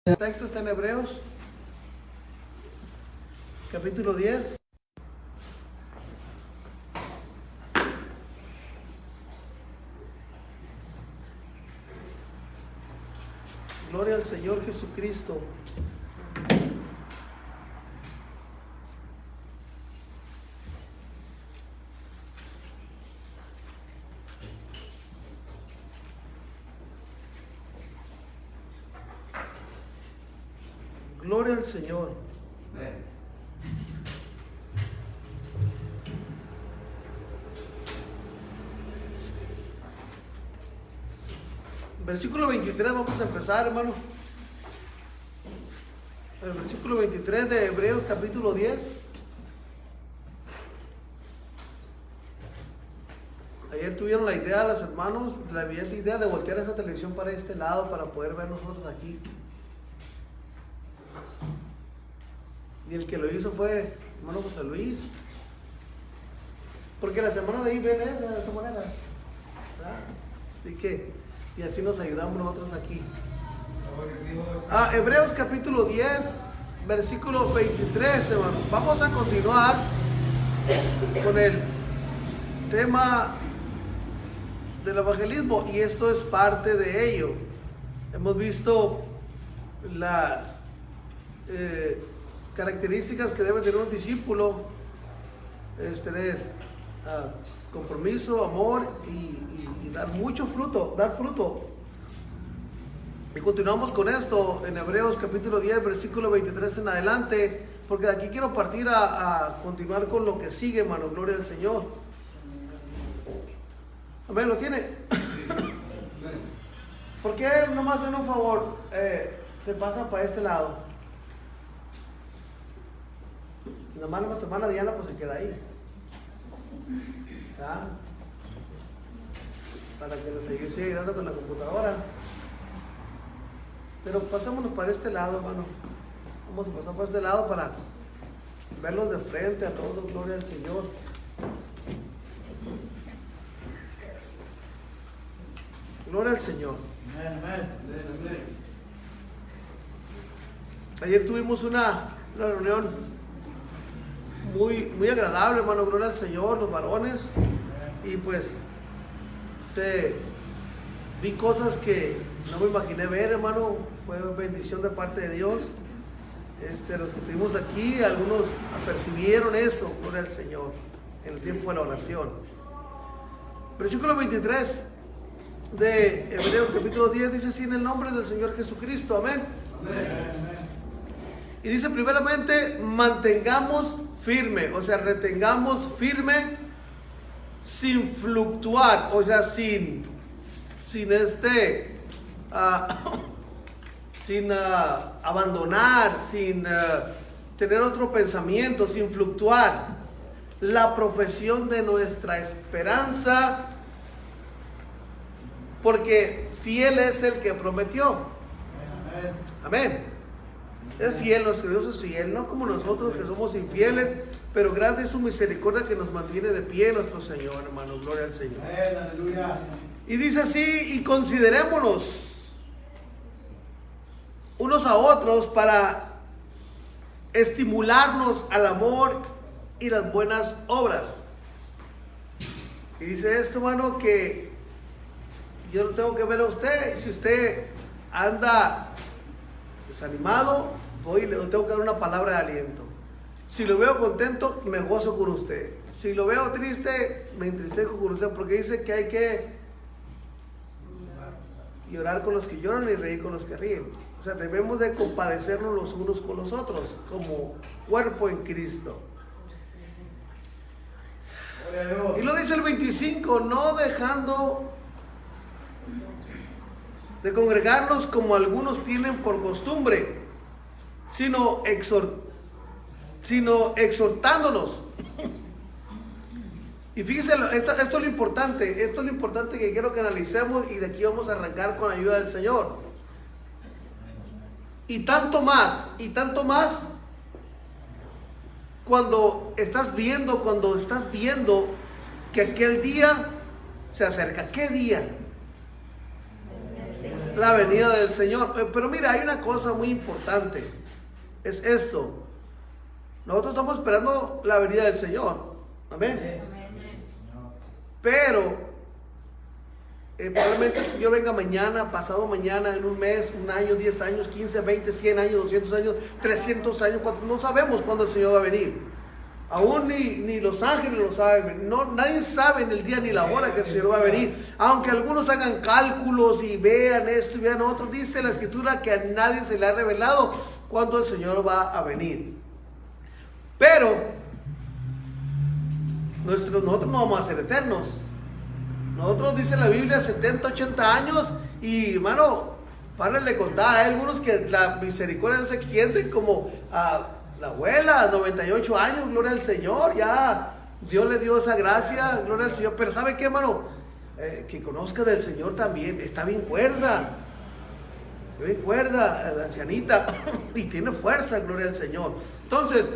El texto está en Hebreos, capítulo 10. Gloria al Señor Jesucristo. Gloria al Señor. Versículo 23, vamos a empezar, hermano. El versículo 23 de Hebreos, capítulo 10. Ayer tuvieron la idea, los hermanos, la brillante idea de voltear esa televisión para este lado para poder ver nosotros aquí. Y el que lo hizo fue hermano José Luis. Porque las hermanas de ahí ven eso de esta manera. Así que, y así nos ayudamos nosotros aquí. Hebreos capítulo 10, versículo 23, hermano. Vamos a continuar con el tema del evangelismo. Y esto es parte de ello. Hemos visto las características que debe tener un discípulo. Es tener compromiso, amor y dar mucho fruto, dar fruto. Y continuamos con esto en Hebreos capítulo 10, versículo 23 en adelante, porque de aquí quiero partir a continuar con lo que sigue, hermano. Gloria al Señor. Amén, ¿lo tiene? ¿Por qué nomás den un favor? Se pasa para este lado. Nomás tu hermana Diana pues se queda ahí. ¿Ah? Para que nos siga ayudando con la computadora. Pero pasémonos para este lado, hermano. Vamos a pasar para este lado para verlos de frente a todos. Gloria al Señor. Gloria al Señor. Ayer tuvimos una reunión muy agradable, hermano. Gloria al Señor, los varones. Y pues vi cosas que no me imaginé ver, hermano. Fue bendición de parte de Dios. Los que estuvimos aquí, algunos apercibieron eso. Gloria al Señor, en el tiempo de la oración. Versículo 23 de Hebreos capítulo 10 dice así: en el nombre del Señor Jesucristo, amén. Y dice primeramente, mantengamos firme, o sea, retengamos firme sin fluctuar, o sea, sin abandonar, sin tener otro pensamiento, sin fluctuar la profesión de nuestra esperanza, porque fiel es el que prometió. Amén. Es fiel, nuestro Dios es fiel, no como nosotros que somos infieles, pero grande es su misericordia que nos mantiene de pie, nuestro Señor, hermanos. Gloria al Señor. Aleluya. Y dice así: y considerémonos unos a otros para estimularnos al amor y las buenas obras. Y dice esto, hermano, que yo no tengo que ver a usted. Si usted anda desanimado, hoy le tengo que dar una palabra de aliento. Si lo veo contento, me gozo con usted. Si lo veo triste, me entristezco con usted, porque dice que hay que llorar con los que lloran y reír con los que ríen. O sea, debemos de compadecernos los unos con los otros como cuerpo en Cristo. Y lo dice el 25, no dejando de congregarnos como algunos tienen por costumbre, sino exhortándonos. Y fíjense, esto es lo importante, que quiero que analicemos, y de aquí vamos a arrancar con la ayuda del Señor. Y tanto más, cuando estás viendo que aquel día se acerca. ¿Qué día? la venida del Señor. Pero mira, hay una cosa muy importante. Es esto. Nosotros estamos esperando la venida del Señor. Amén. Pero probablemente el Señor venga mañana, pasado mañana, en un mes, un año, 10 años, 15, 20, 100 años, 200 años, 300 años, 400. No sabemos cuándo el Señor va a venir. Aún ni los ángeles lo saben. No, nadie sabe en el día ni la hora que el Señor va a venir. Aunque algunos hagan cálculos y vean esto y vean otro, dice la Escritura que a nadie se le ha revelado cuándo el Señor va a venir. Pero nosotros no vamos a ser eternos. Nosotros, dice la Biblia, 70, 80 años. Y hermano, párenle de contar. Hay algunos que la misericordia no se extiende, como a la abuela, 98 años, gloria al Señor. Ya Dios le dio esa gracia, gloria al Señor. Pero ¿sabe qué, hermano? Que conozca del Señor también. Está bien cuerda. Bien cuerda, la ancianita. Y tiene fuerza, gloria al Señor. Entonces,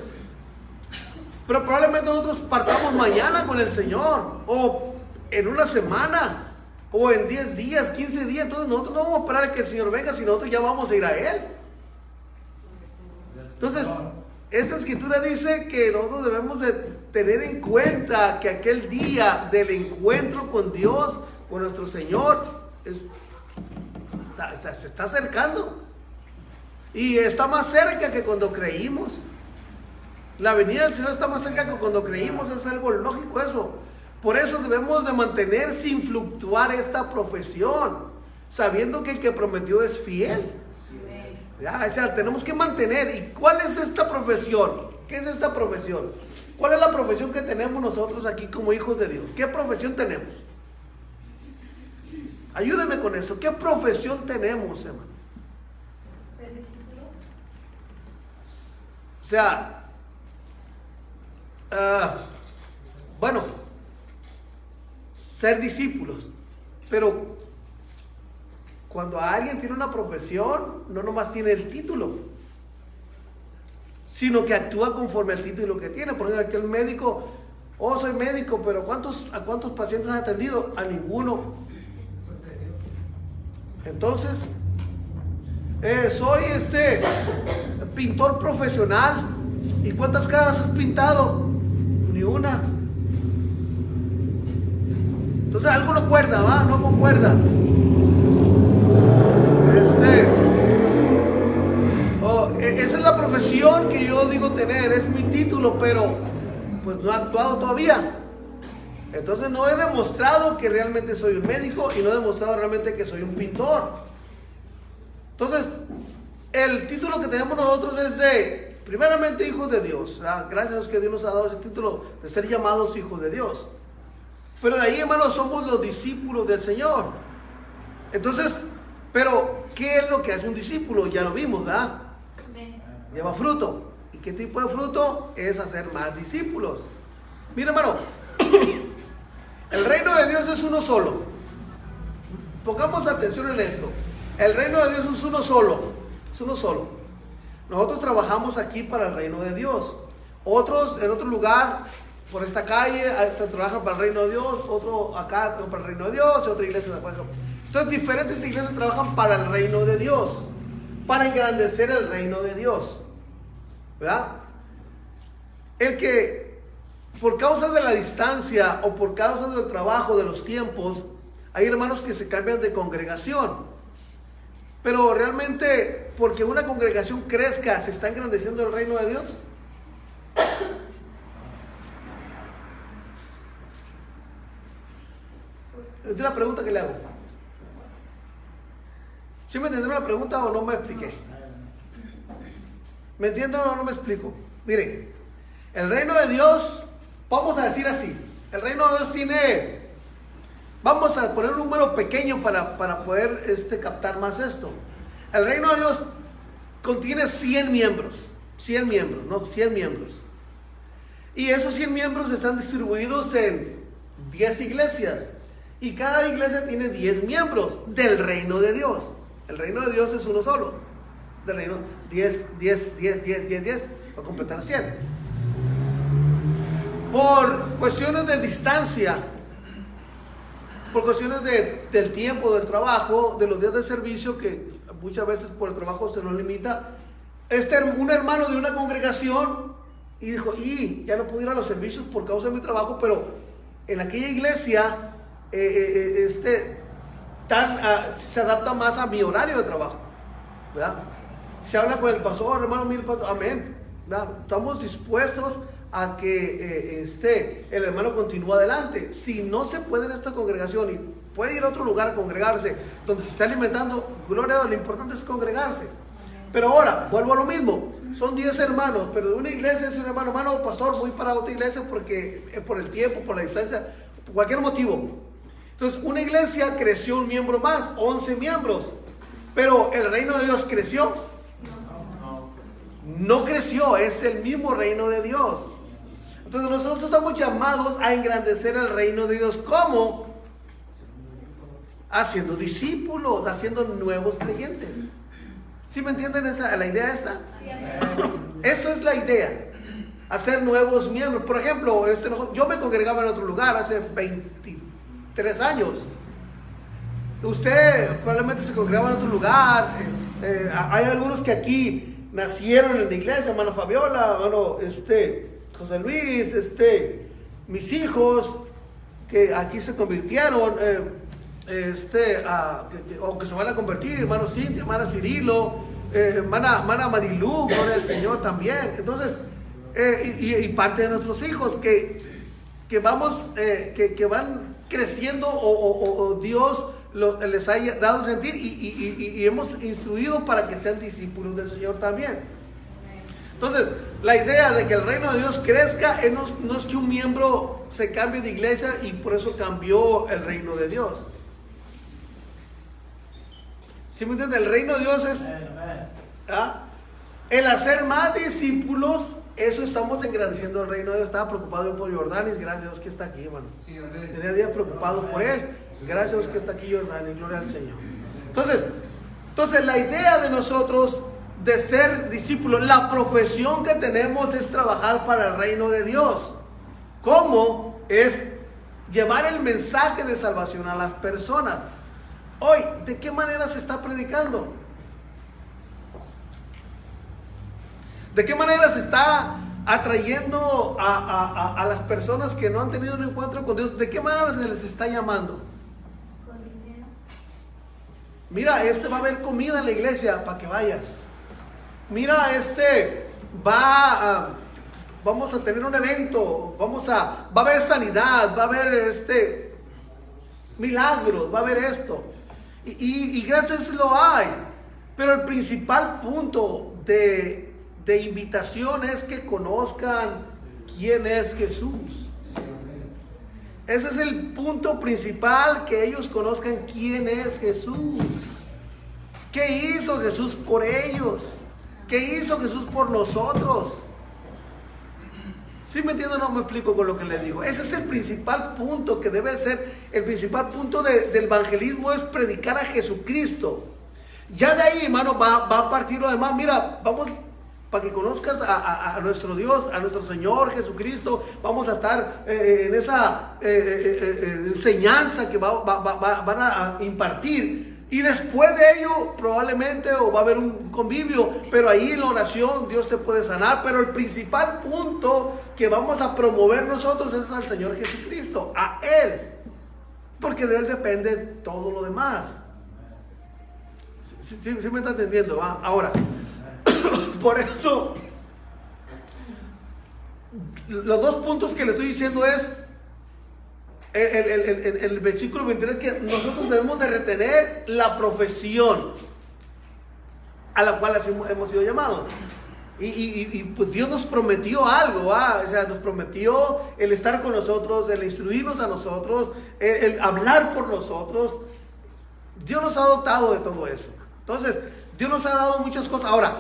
pero probablemente nosotros partamos mañana con el Señor, o en una semana, o en 10 días, 15 días. Entonces nosotros no vamos a esperar a que el Señor venga, sino nosotros ya vamos a ir a Él. Entonces, esa Escritura dice que nosotros debemos de tener en cuenta que aquel día del encuentro con Dios, con nuestro Señor, se está acercando. Y está más cerca que cuando creímos. La venida del Señor está más cerca que cuando creímos. Es algo lógico eso. Por eso debemos de mantener sin fluctuar esta profesión, sabiendo que el que prometió es fiel. Ya, o sea, tenemos que mantener. ¿Y cuál es esta profesión? ¿Qué es esta profesión? ¿Cuál es la profesión que tenemos nosotros aquí como hijos de Dios? ¿Qué profesión tenemos? Ayúdeme con eso. ¿Qué profesión tenemos, hermano? O sea, bueno, ser discípulos. Pero cuando alguien tiene una profesión, no nomás tiene el título, sino que actúa conforme al título que tiene. Por ejemplo, aquel médico, soy médico, pero ¿a cuántos pacientes has atendido? A ninguno. Entonces, soy pintor profesional. ¿Y cuántas casas has pintado? Ni una. Entonces algo no cuerda, ¿va? No concuerda. Esa es la profesión que yo digo tener, es mi título, pero pues no he actuado todavía. Entonces no he demostrado que realmente soy un médico y no he demostrado realmente que soy un pintor. Entonces, el título que tenemos nosotros es de, primeramente, hijos de Dios. Gracias a Dios que Dios nos ha dado ese título de ser llamados hijos de Dios. Pero de ahí, hermanos, somos los discípulos del Señor. Entonces, pero ¿qué es lo que hace un discípulo? Ya lo vimos, ¿verdad? Lleva fruto. ¿Y qué tipo de fruto? Es hacer más discípulos. Mira, hermano, el reino de Dios es uno solo. Pongamos atención en esto. El reino de Dios es uno solo. Es uno solo. Nosotros trabajamos aquí para el reino de Dios. Otros en otro lugar, por esta calle, trabajan para el reino de Dios. Otro acá trabajan para el reino de Dios. Y otra iglesia trabaja. Entonces diferentes iglesias trabajan para el reino de Dios, para engrandecer el reino de Dios, ¿verdad? El que por causa de la distancia o por causa del trabajo, de los tiempos, hay hermanos que se cambian de congregación. Pero realmente, porque una congregación crezca, ¿se está engrandeciendo el reino de Dios? Es la pregunta que le hago. ¿Sí me entendieron la pregunta o no me expliqué? ¿Me entienden o no me explico? Mire, el reino de Dios, vamos a decir así, el reino de Dios tiene, vamos a poner un número pequeño para poder captar más esto. El reino de Dios contiene 100 miembros, 100 miembros, ¿no? 100 miembros. Y esos 100 miembros están distribuidos en 10 iglesias. Y cada iglesia tiene 10 miembros del reino de Dios. El reino de Dios es uno solo. Del reino, 10, va a completar 100. Por cuestiones de distancia, por cuestiones del tiempo, del trabajo, de los días de servicio, que muchas veces por el trabajo se nos limita. Un hermano de una congregación y dijo, ya no puedo ir a los servicios por causa de mi trabajo, pero en aquella iglesia se adapta más a mi horario de trabajo, ¿verdad? Se habla con el pastor, hermano, mire, pastor, amén, ¿verdad? Estamos dispuestos a que el hermano continúe adelante. Si no se puede en esta congregación y puede ir a otro lugar a congregarse donde se está alimentando, gloria a Dios, lo importante es congregarse. Pero ahora, vuelvo a lo mismo, son 10 hermanos, pero de una iglesia es un hermano, pastor, voy para otra iglesia porque por el tiempo, por la distancia, por cualquier motivo. Entonces, una iglesia creció un miembro más, 11 miembros, pero el reino de Dios creció. No creció, es el mismo reino de Dios. Entonces nosotros estamos llamados a engrandecer el reino de Dios. ¿Cómo? Haciendo discípulos, haciendo nuevos creyentes. ¿Sí me entienden la idea esta? Sí, amén. Eso es la idea, hacer nuevos miembros. Por ejemplo, yo me congregaba en otro lugar hace 23 años. Usted probablemente se congregaba en otro lugar. Hay algunos que aquí nacieron en la iglesia, hermano Fabiola, hermano José Luis, mis hijos que aquí se convirtieron, o que se van a convertir, hermano Cintia, hermana Cirilo, hermana Marilú, gloria al Señor también. Entonces, y parte de nuestros hijos que van creciendo o Dios les haya dado un sentir y hemos instruido para que sean discípulos del Señor también. Entonces, la idea de que el reino de Dios crezca no es que un miembro se cambie de iglesia y por eso cambió el reino de Dios. ¿Sí me entiende? El reino de Dios es el hacer más discípulos. Eso estamos engrandeciendo el reino de Dios. Estaba preocupado por Jordanis, gracias a Dios que está aquí, hermano. Sí, tenía días preocupado por él. Gracias a Dios que está aquí Jordanis, gloria al Señor. Entonces la idea de nosotros de ser discípulos, la profesión que tenemos es trabajar para el reino de Dios. ¿Cómo? Es llevar el mensaje de salvación a las personas. Hoy, ¿de qué manera se está predicando? ¿De qué manera se está atrayendo a las personas que no han tenido un encuentro con Dios? ¿De qué manera se les está llamando? Con dinero. Mira, va a haber comida en la iglesia para que vayas. Mira, vamos a tener un evento, va a haber sanidad, va a haber milagros, va a haber esto. Y gracias a Dios lo hay. Pero el principal punto de invitación es que conozcan quién es Jesús. Ese es el punto principal, que ellos conozcan quién es Jesús. ¿Qué hizo Jesús por ellos? ¿Qué hizo Jesús por nosotros? ¿Sí me entiendo? No me explico con lo que le digo. Ese es el principal punto que debe ser. El principal punto del evangelismo es predicar a Jesucristo. Ya de ahí, hermano, va a partir lo demás. Mira, vamos, para que conozcas a nuestro Dios, a nuestro Señor Jesucristo. Vamos a estar en esa enseñanza que van a impartir. Y después de ello probablemente va a haber un convivio, pero ahí en la oración Dios te puede sanar. Pero el principal punto que vamos a promover nosotros es al Señor Jesucristo, a Él, porque de Él depende todo lo demás. ¿Sí me está entendiendo? ¿Va? Ahora, por eso los dos puntos que le estoy diciendo es el versículo 23, que nosotros debemos de retener la profesión a la cual hemos sido llamados. Y pues Dios nos prometió algo, o sea, nos prometió el estar con nosotros, el instruirnos a nosotros, el hablar por nosotros. Dios nos ha dotado de todo eso. Entonces, Dios nos ha dado muchas cosas. Ahora,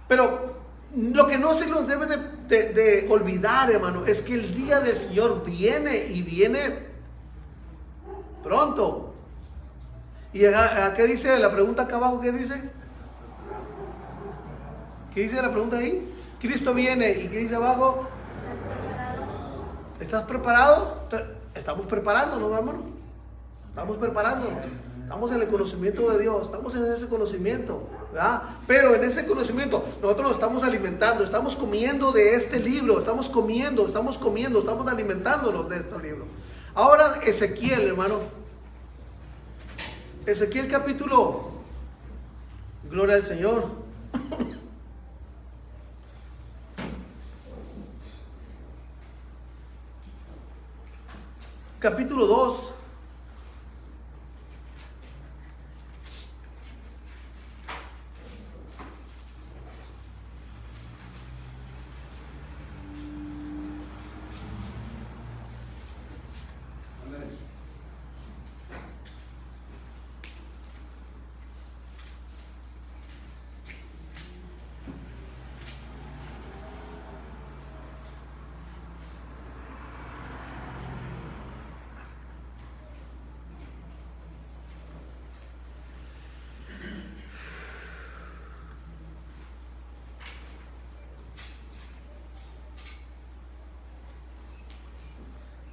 pero lo que no se nos debe de olvidar, hermano, es que el día del Señor viene, y viene pronto. ¿Y qué dice la pregunta acá abajo? ¿Qué dice? ¿Qué dice la pregunta ahí? Cristo viene. ¿Y qué dice abajo? ¿Estás preparado? Estamos preparándonos, hermano. Estamos preparándonos. Estamos en el conocimiento de Dios. Estamos en ese conocimiento, ¿verdad? Pero en ese conocimiento nosotros nos estamos alimentando. Estamos comiendo de este libro. Estamos alimentándonos de este libro. Ahora Ezequiel, hermano. Ezequiel capítulo. Gloria al Señor. Capítulo 2.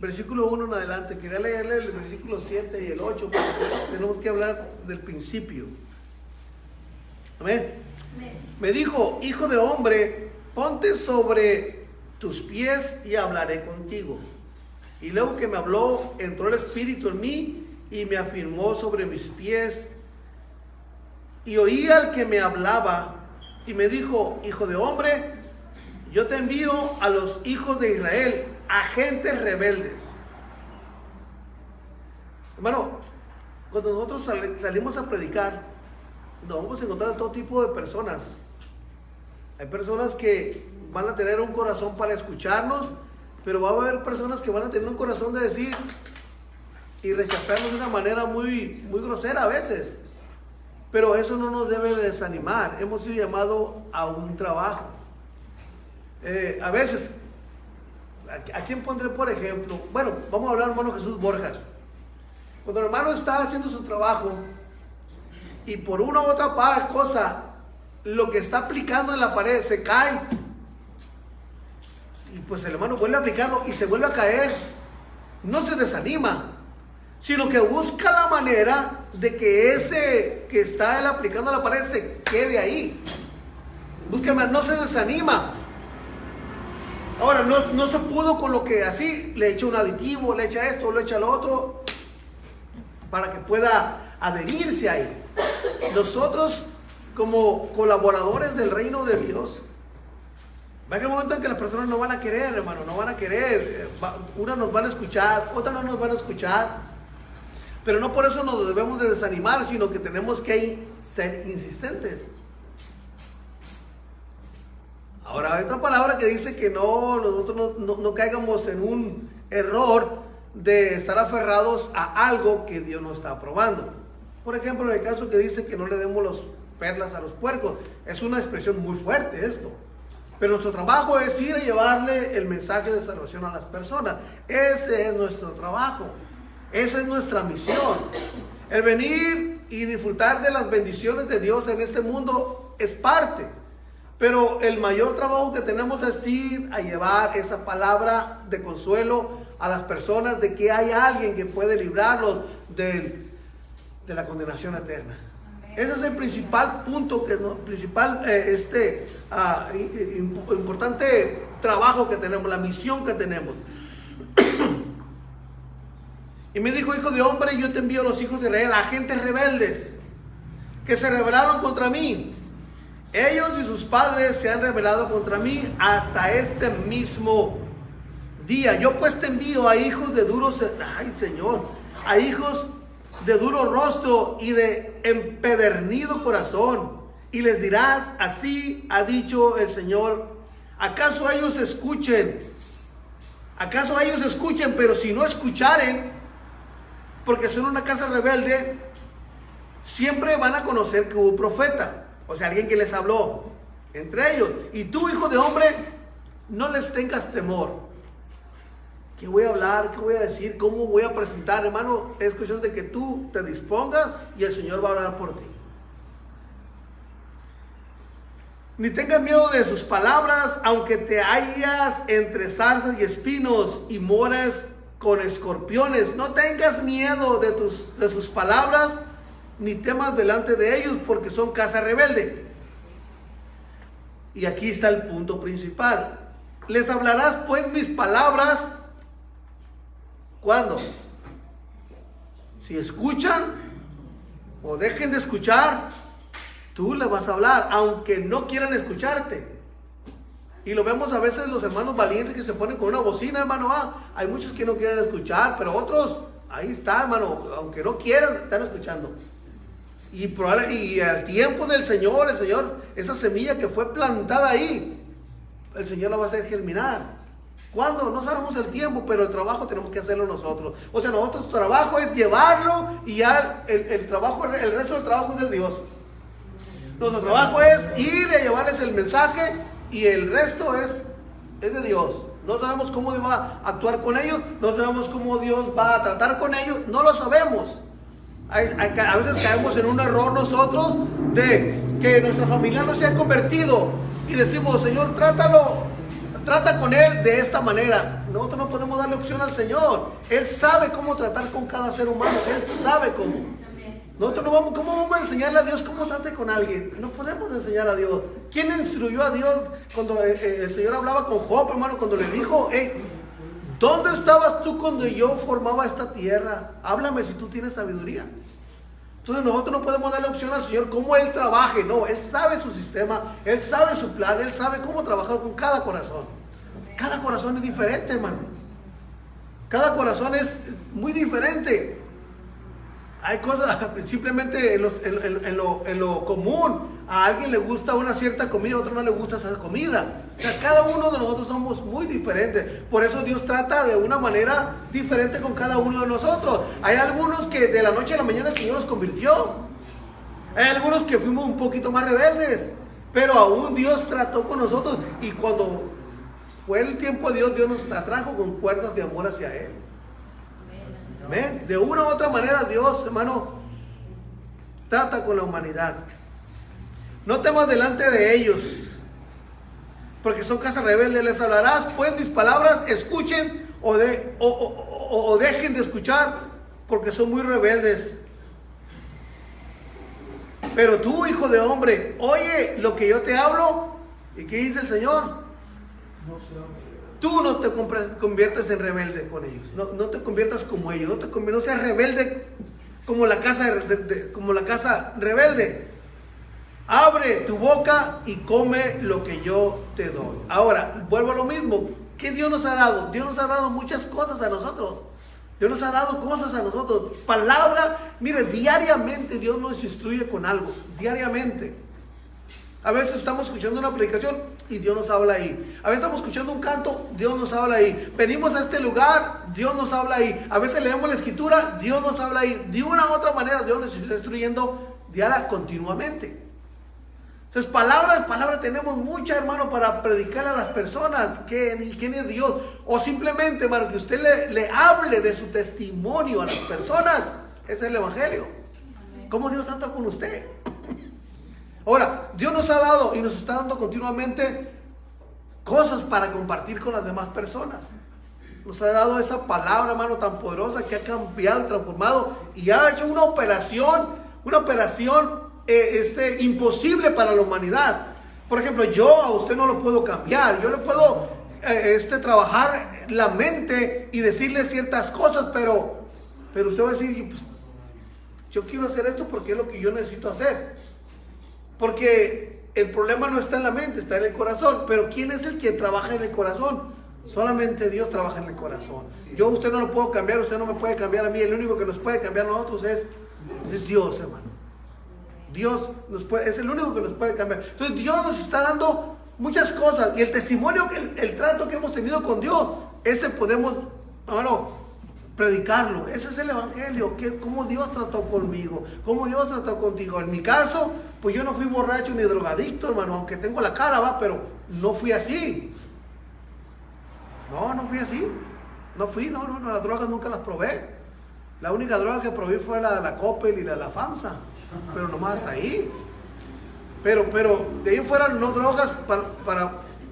Versículo 1 en adelante. Quería leerle el versículo 7 y el 8 porque tenemos que hablar del principio. Amén. Me dijo: hijo de hombre, ponte sobre tus pies y hablaré contigo. Y luego que me habló, entró el Espíritu en mí y me afirmó sobre mis pies. Y oí al que me hablaba y me dijo: hijo de hombre, yo te envío a los hijos de Israel, agentes rebeldes. Hermano, cuando nosotros salimos a predicar, nos vamos a encontrar todo tipo de personas. Hay personas que van a tener un corazón para escucharnos, pero va a haber personas que van a tener un corazón de decir y rechazarnos de una manera muy, muy grosera a veces. Pero eso no nos debe desanimar. Hemos sido llamados a un trabajo. A veces, ¿a quién pondré por ejemplo? Bueno, vamos a hablar del hermano Jesús Borjas. Cuando el hermano está haciendo su trabajo y por una u otra cosa, lo que está aplicando en la pared se cae, y pues el hermano vuelve a aplicarlo y se vuelve a caer, no se desanima, sino que busca la manera de que ese que está él aplicando a la pared se quede ahí. Busca, no se desanima. Ahora, no se pudo con lo que así, le echa un aditivo, le echa esto, le echa lo otro, para que pueda adherirse ahí. Nosotros, como colaboradores del reino de Dios, va a haber un momento en que las personas no van a querer, hermano, no van a querer. Unas nos van a escuchar, otras no nos van a escuchar, pero no por eso nos debemos de desanimar, sino que tenemos que ser insistentes. Ahora, hay otra palabra que dice que nosotros no caigamos en un error de estar aferrados a algo que Dios no está aprobando. Por ejemplo, en el caso que dice que no le demos las perlas a los puercos, es una expresión muy fuerte esto. Pero nuestro trabajo es ir a llevarle el mensaje de salvación a las personas. Ese es nuestro trabajo. Esa es nuestra misión. El venir y disfrutar de las bendiciones de Dios en este mundo es parte. Pero el mayor trabajo que tenemos es ir a llevar esa palabra de consuelo a las personas, de que hay alguien que puede librarlos de la condenación eterna. Ese es el principal punto, importante trabajo que tenemos, la misión que tenemos. Y me dijo: hijo de hombre, yo te envío a los hijos de Israel, agentes rebeldes, que se rebelaron contra mí. Ellos y sus padres se han rebelado contra mí hasta este mismo día. Yo pues te envío a hijos de duros, a hijos de duro rostro y de empedernido corazón, y les dirás: así ha dicho el Señor. ¿Acaso ellos escuchen, pero si no escucharen, porque son una casa rebelde, siempre van a conocer que hubo profeta, o sea, alguien que les habló entre ellos? Y tú, hijo de hombre, no les tengas temor. ¿Qué voy a hablar? ¿Qué voy a decir? ¿Cómo voy a presentar? Hermano, es cuestión de que tú te dispongas y el Señor va a orar por ti. Ni tengas miedo de sus palabras, aunque te hallas entre zarzas y espinos y mores con escorpiones. No tengas miedo de sus palabras, ni temas delante de ellos, porque son casa rebelde. Y aquí está el punto principal. Les hablarás pues mis palabras. ¿Cuándo? Si escuchan o dejen de escuchar, tú les vas a hablar, aunque no quieran escucharte. Y lo vemos a veces los hermanos valientes que se ponen con una bocina, hermano. Hay muchos que no quieren escuchar, pero otros, ahí está, hermano, aunque no quieran, están escuchando. Y al tiempo del Señor, el Señor, esa semilla que fue plantada ahí, el Señor la va a hacer germinar. ¿Cuándo? No sabemos el tiempo, pero el trabajo tenemos que hacerlo nosotros. O sea, nuestro trabajo es llevarlo, y ya el resto del trabajo es de Dios. Nuestro trabajo es ir a llevarles el mensaje, y el resto es de Dios. No sabemos cómo Dios va a actuar con ellos, no sabemos cómo Dios va a tratar con ellos, no lo sabemos. A veces caemos en un error nosotros de que nuestra familia no se ha convertido y decimos, Señor, trata con él de esta manera. Nosotros no podemos darle opción al Señor. Él sabe cómo tratar con cada ser humano, Él sabe cómo. Nosotros no vamos, ¿cómo vamos a enseñarle a Dios cómo trate con alguien? No podemos enseñar a Dios. ¿Quién instruyó a Dios cuando el Señor hablaba con Job, hermano? Cuando le dijo, hey, ¿dónde estabas tú cuando yo formaba esta tierra? Háblame si tú tienes sabiduría. Entonces nosotros no podemos darle opción al Señor cómo Él trabaje. No, Él sabe su sistema, Él sabe su plan, Él sabe cómo trabajar con cada corazón. Cada corazón es diferente, hermano. Cada corazón es muy diferente. Hay cosas, simplemente en lo común, a alguien le gusta una cierta comida, a otro no le gusta esa comida. O sea, cada uno de nosotros somos muy diferentes. Por eso Dios trata de una manera diferente con cada uno de nosotros. Hay algunos que de la noche a la mañana el Señor los convirtió. Hay algunos que fuimos un poquito más rebeldes, pero aún Dios trató con nosotros. Y cuando fue el tiempo de Dios, Dios nos atrajo con cuerdas de amor hacia Él. Amén. De una u otra manera Dios, hermano, trata con la humanidad. No temas delante de ellos, porque son casa rebelde. Les hablarás pues mis palabras, escuchen o dejen de escuchar, porque son muy rebeldes. Pero tú, hijo de hombre, oye lo que yo te hablo. ¿Y qué dice el Señor? Tú no te conviertes en rebelde con ellos. No te conviertas como ellos. No seas rebelde como la casa rebelde. Abre tu boca y come lo que yo te doy. Ahora, vuelvo a lo mismo. ¿Qué Dios nos ha dado? Dios nos ha dado muchas cosas a nosotros. Dios nos ha dado cosas a nosotros. Palabra, mire, diariamente Dios nos instruye con algo. Diariamente. A veces estamos escuchando una predicación y Dios nos habla ahí. A veces estamos escuchando un canto, Dios nos habla ahí. Venimos a este lugar, Dios nos habla ahí. A veces leemos la escritura, Dios nos habla ahí. De una u otra manera Dios nos está instruyendo continuamente. Entonces palabras tenemos muchas, hermano, para predicarle a las personas quién es Dios. O simplemente, hermano, que usted le hable de su testimonio a las personas. Ese es el evangelio. ¿Cómo Dios trata con usted? Ahora, Dios nos ha dado y nos está dando continuamente cosas para compartir con las demás personas. Nos ha dado esa palabra, hermano, tan poderosa que ha cambiado, transformado y ha hecho una operación imposible para la humanidad. Por ejemplo, yo a usted no lo puedo cambiar. Yo le puedo trabajar la mente y decirle ciertas cosas, pero usted va a decir, pues, yo quiero hacer esto porque es lo que yo necesito hacer. Porque el problema no está en la mente, está en el corazón. Pero ¿quién es el que trabaja en el corazón? Solamente Dios trabaja en el corazón. Yo a usted no lo puedo cambiar, usted no me puede cambiar a mí. El único que nos puede cambiar a nosotros es Dios, hermano. Dios es el único que nos puede cambiar. Entonces Dios nos está dando muchas cosas. Y el testimonio, el trato que hemos tenido con Dios, ese podemos, hermano, predicarlo. Ese es el evangelio, cómo Dios trató conmigo, cómo Dios trató contigo. En mi caso, pues yo no fui borracho ni drogadicto, hermano, aunque tengo la cara, pero no fui así. No fui así. No, las drogas nunca las probé. La única droga que probé fue la Coppel y la FAMSA, pero nomás hasta ahí. Pero de ahí fuera no drogas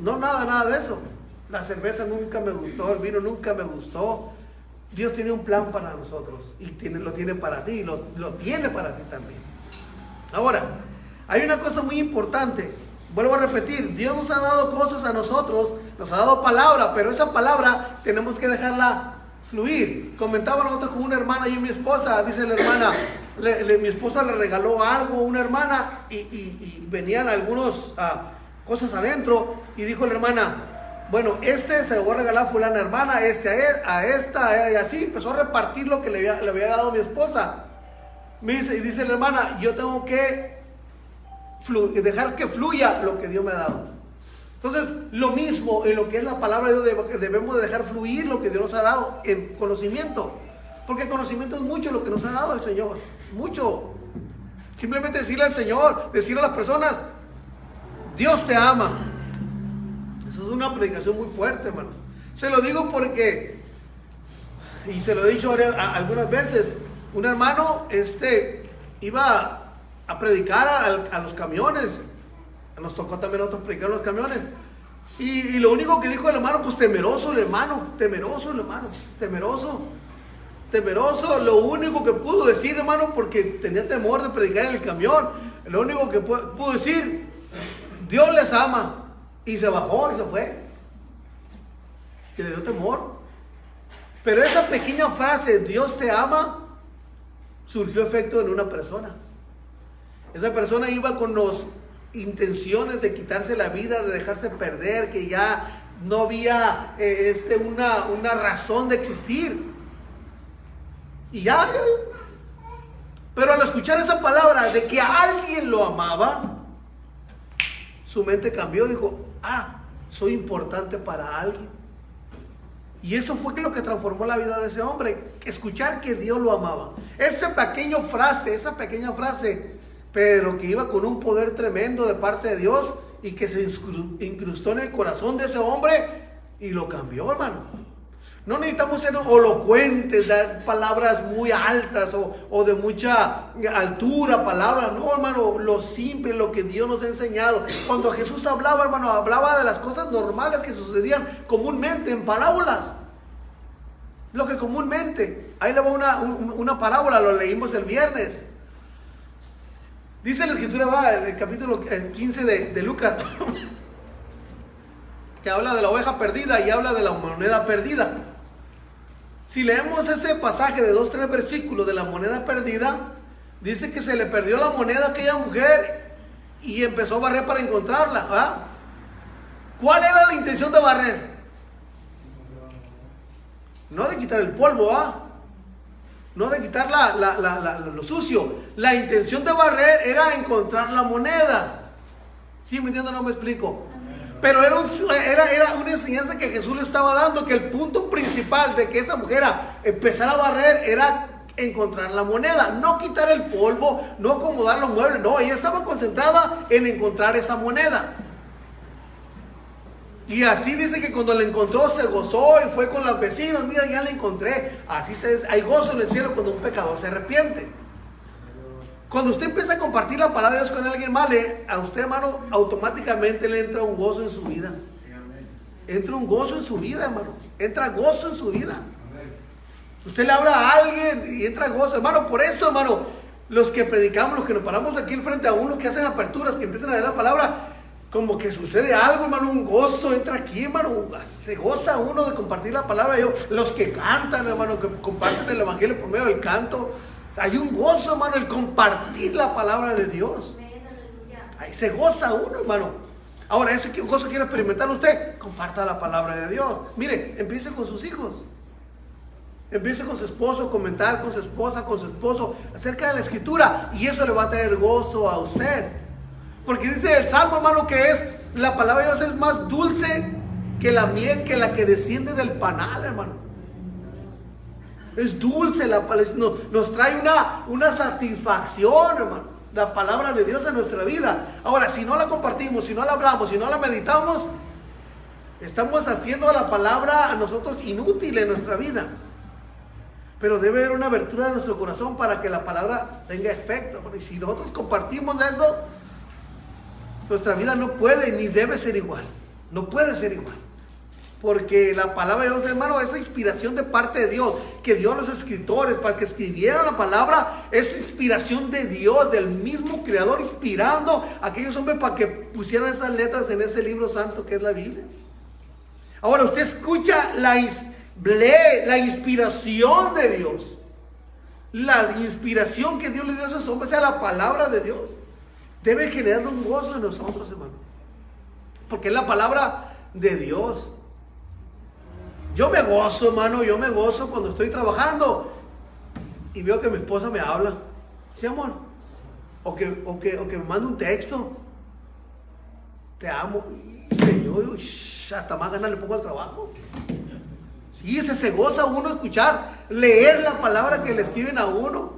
no nada de eso. La cerveza nunca me gustó, el vino nunca me gustó. Dios tiene un plan para nosotros y lo tiene para ti, lo tiene para ti también. Ahora, hay una cosa muy importante, vuelvo a repetir, Dios nos ha dado cosas a nosotros, nos ha dado palabra, pero esa palabra tenemos que dejarla fluir. Comentaba nosotros con una hermana, yo y mi esposa, dice la hermana, mi esposa le regaló algo a una hermana y venían algunos cosas adentro y dijo la hermana, bueno, se lo voy a regalar a fulana hermana, a esta, y así empezó a repartir lo que le había dado a mi esposa. Y dice la hermana, yo tengo que dejar que fluya lo que Dios me ha dado. Entonces, lo mismo en lo que es la palabra de Dios, debemos de dejar fluir lo que Dios nos ha dado en conocimiento. Porque conocimiento es mucho lo que nos ha dado el Señor. Mucho. Simplemente decirle al Señor, decirle a las personas, Dios te ama. Eso es una predicación muy fuerte, hermano. Se lo digo porque, y se lo he dicho algunas veces, un hermano iba a predicar a los camiones. Nos tocó también a nosotros predicar a los camiones. Y lo único que dijo el hermano, pues temeroso el hermano, temeroso. Lo único que pudo decir, hermano, porque tenía temor de predicar en el camión, lo único que pudo decir, Dios les ama. Y se bajó y se fue. Y le dio temor. Pero esa pequeña frase, Dios te ama, surgió efecto en una persona. Esa persona iba con las intenciones de quitarse la vida, de dejarse perder, que ya no había una razón de existir. Y ya. Pero al escuchar esa palabra de que alguien lo amaba, su mente cambió, dijo, soy importante para alguien. Y eso fue lo que transformó la vida de ese hombre, escuchar que Dios lo amaba. Esa pequeña frase, pero que iba con un poder tremendo de parte de Dios y que se incrustó en el corazón de ese hombre y lo cambió, hermano. No necesitamos ser elocuentes, dar palabras muy altas o de mucha altura, palabras. No, hermano, lo simple, lo que Dios nos ha enseñado. Cuando Jesús hablaba, hermano, hablaba de las cosas normales que sucedían comúnmente en parábolas. Lo que comúnmente, ahí le va una parábola, lo leímos el viernes. Dice la escritura, en el capítulo 15 de Lucas, que habla de la oveja perdida y habla de la moneda perdida. Si leemos ese pasaje de 2-3 versículos de la moneda perdida, dice que se le perdió la moneda a aquella mujer y empezó a barrer para encontrarla. ¿Cuál era la intención de barrer? No de quitar el polvo, no de quitar lo sucio. La intención de barrer era encontrar la moneda. ¿Sí me entiendo? No me explico. Pero era una enseñanza que Jesús le estaba dando, que el punto principal de que esa mujer empezara a barrer era encontrar la moneda, no quitar el polvo, no acomodar los muebles, no, ella estaba concentrada en encontrar esa moneda. Y así dice que cuando la encontró se gozó y fue con los vecinos, mira, ya la encontré. Hay gozo en el cielo cuando un pecador se arrepiente. Cuando usted empieza a compartir la palabra de Dios con alguien más, a usted, hermano, automáticamente le entra un gozo en su vida. Entra un gozo en su vida, hermano. Entra gozo en su vida. Usted le habla a alguien y entra gozo, hermano. Por eso, hermano, los que predicamos, los que nos paramos aquí frente a uno, que hacen aperturas, que empiezan a leer la palabra, como que sucede algo, hermano, un gozo entra aquí, hermano. Se goza uno de compartir la palabra. Los que cantan, hermano, que comparten el evangelio por medio del canto, hay un gozo, hermano, el compartir la palabra de Dios. Ahí se goza uno, hermano. Ahora, ese gozo quiere experimentar usted, comparta la palabra de Dios. Mire, empiece con sus hijos. Empiece con su esposo, comentar con su esposa, con su esposo acerca de la escritura, y eso le va a traer gozo a usted. Porque dice el Salmo, hermano, que la palabra de Dios es más dulce que la miel, que la que desciende del panal, hermano. Es dulce, nos trae una satisfacción, hermano, la palabra de Dios en nuestra vida. Ahora, si no la compartimos, si no la hablamos, si no la meditamos, estamos haciendo la palabra a nosotros inútil en nuestra vida. Pero debe haber una abertura de nuestro corazón para que la palabra tenga efecto. Y si nosotros compartimos eso, nuestra vida no puede ni debe ser igual. No puede ser igual. Porque la palabra de Dios, hermano, esa inspiración de parte de Dios, que dio a los escritores para que escribieran la palabra, es inspiración de Dios, del mismo Creador, inspirando a aquellos hombres para que pusieran esas letras en ese libro santo que es la Biblia. Ahora usted escucha la inspiración de Dios, la inspiración que Dios le dio a esos hombres, o sea, la palabra de Dios, debe generar un gozo en nosotros, hermano, porque es la palabra de Dios. Yo me gozo, hermano, yo me gozo cuando estoy trabajando y veo que mi esposa me habla, ¿sí, amor? O que me manda un texto, te amo, Señor, hasta más ganas le pongo al trabajo. Sí, se goza uno escuchar, leer la palabra que le escriben a uno.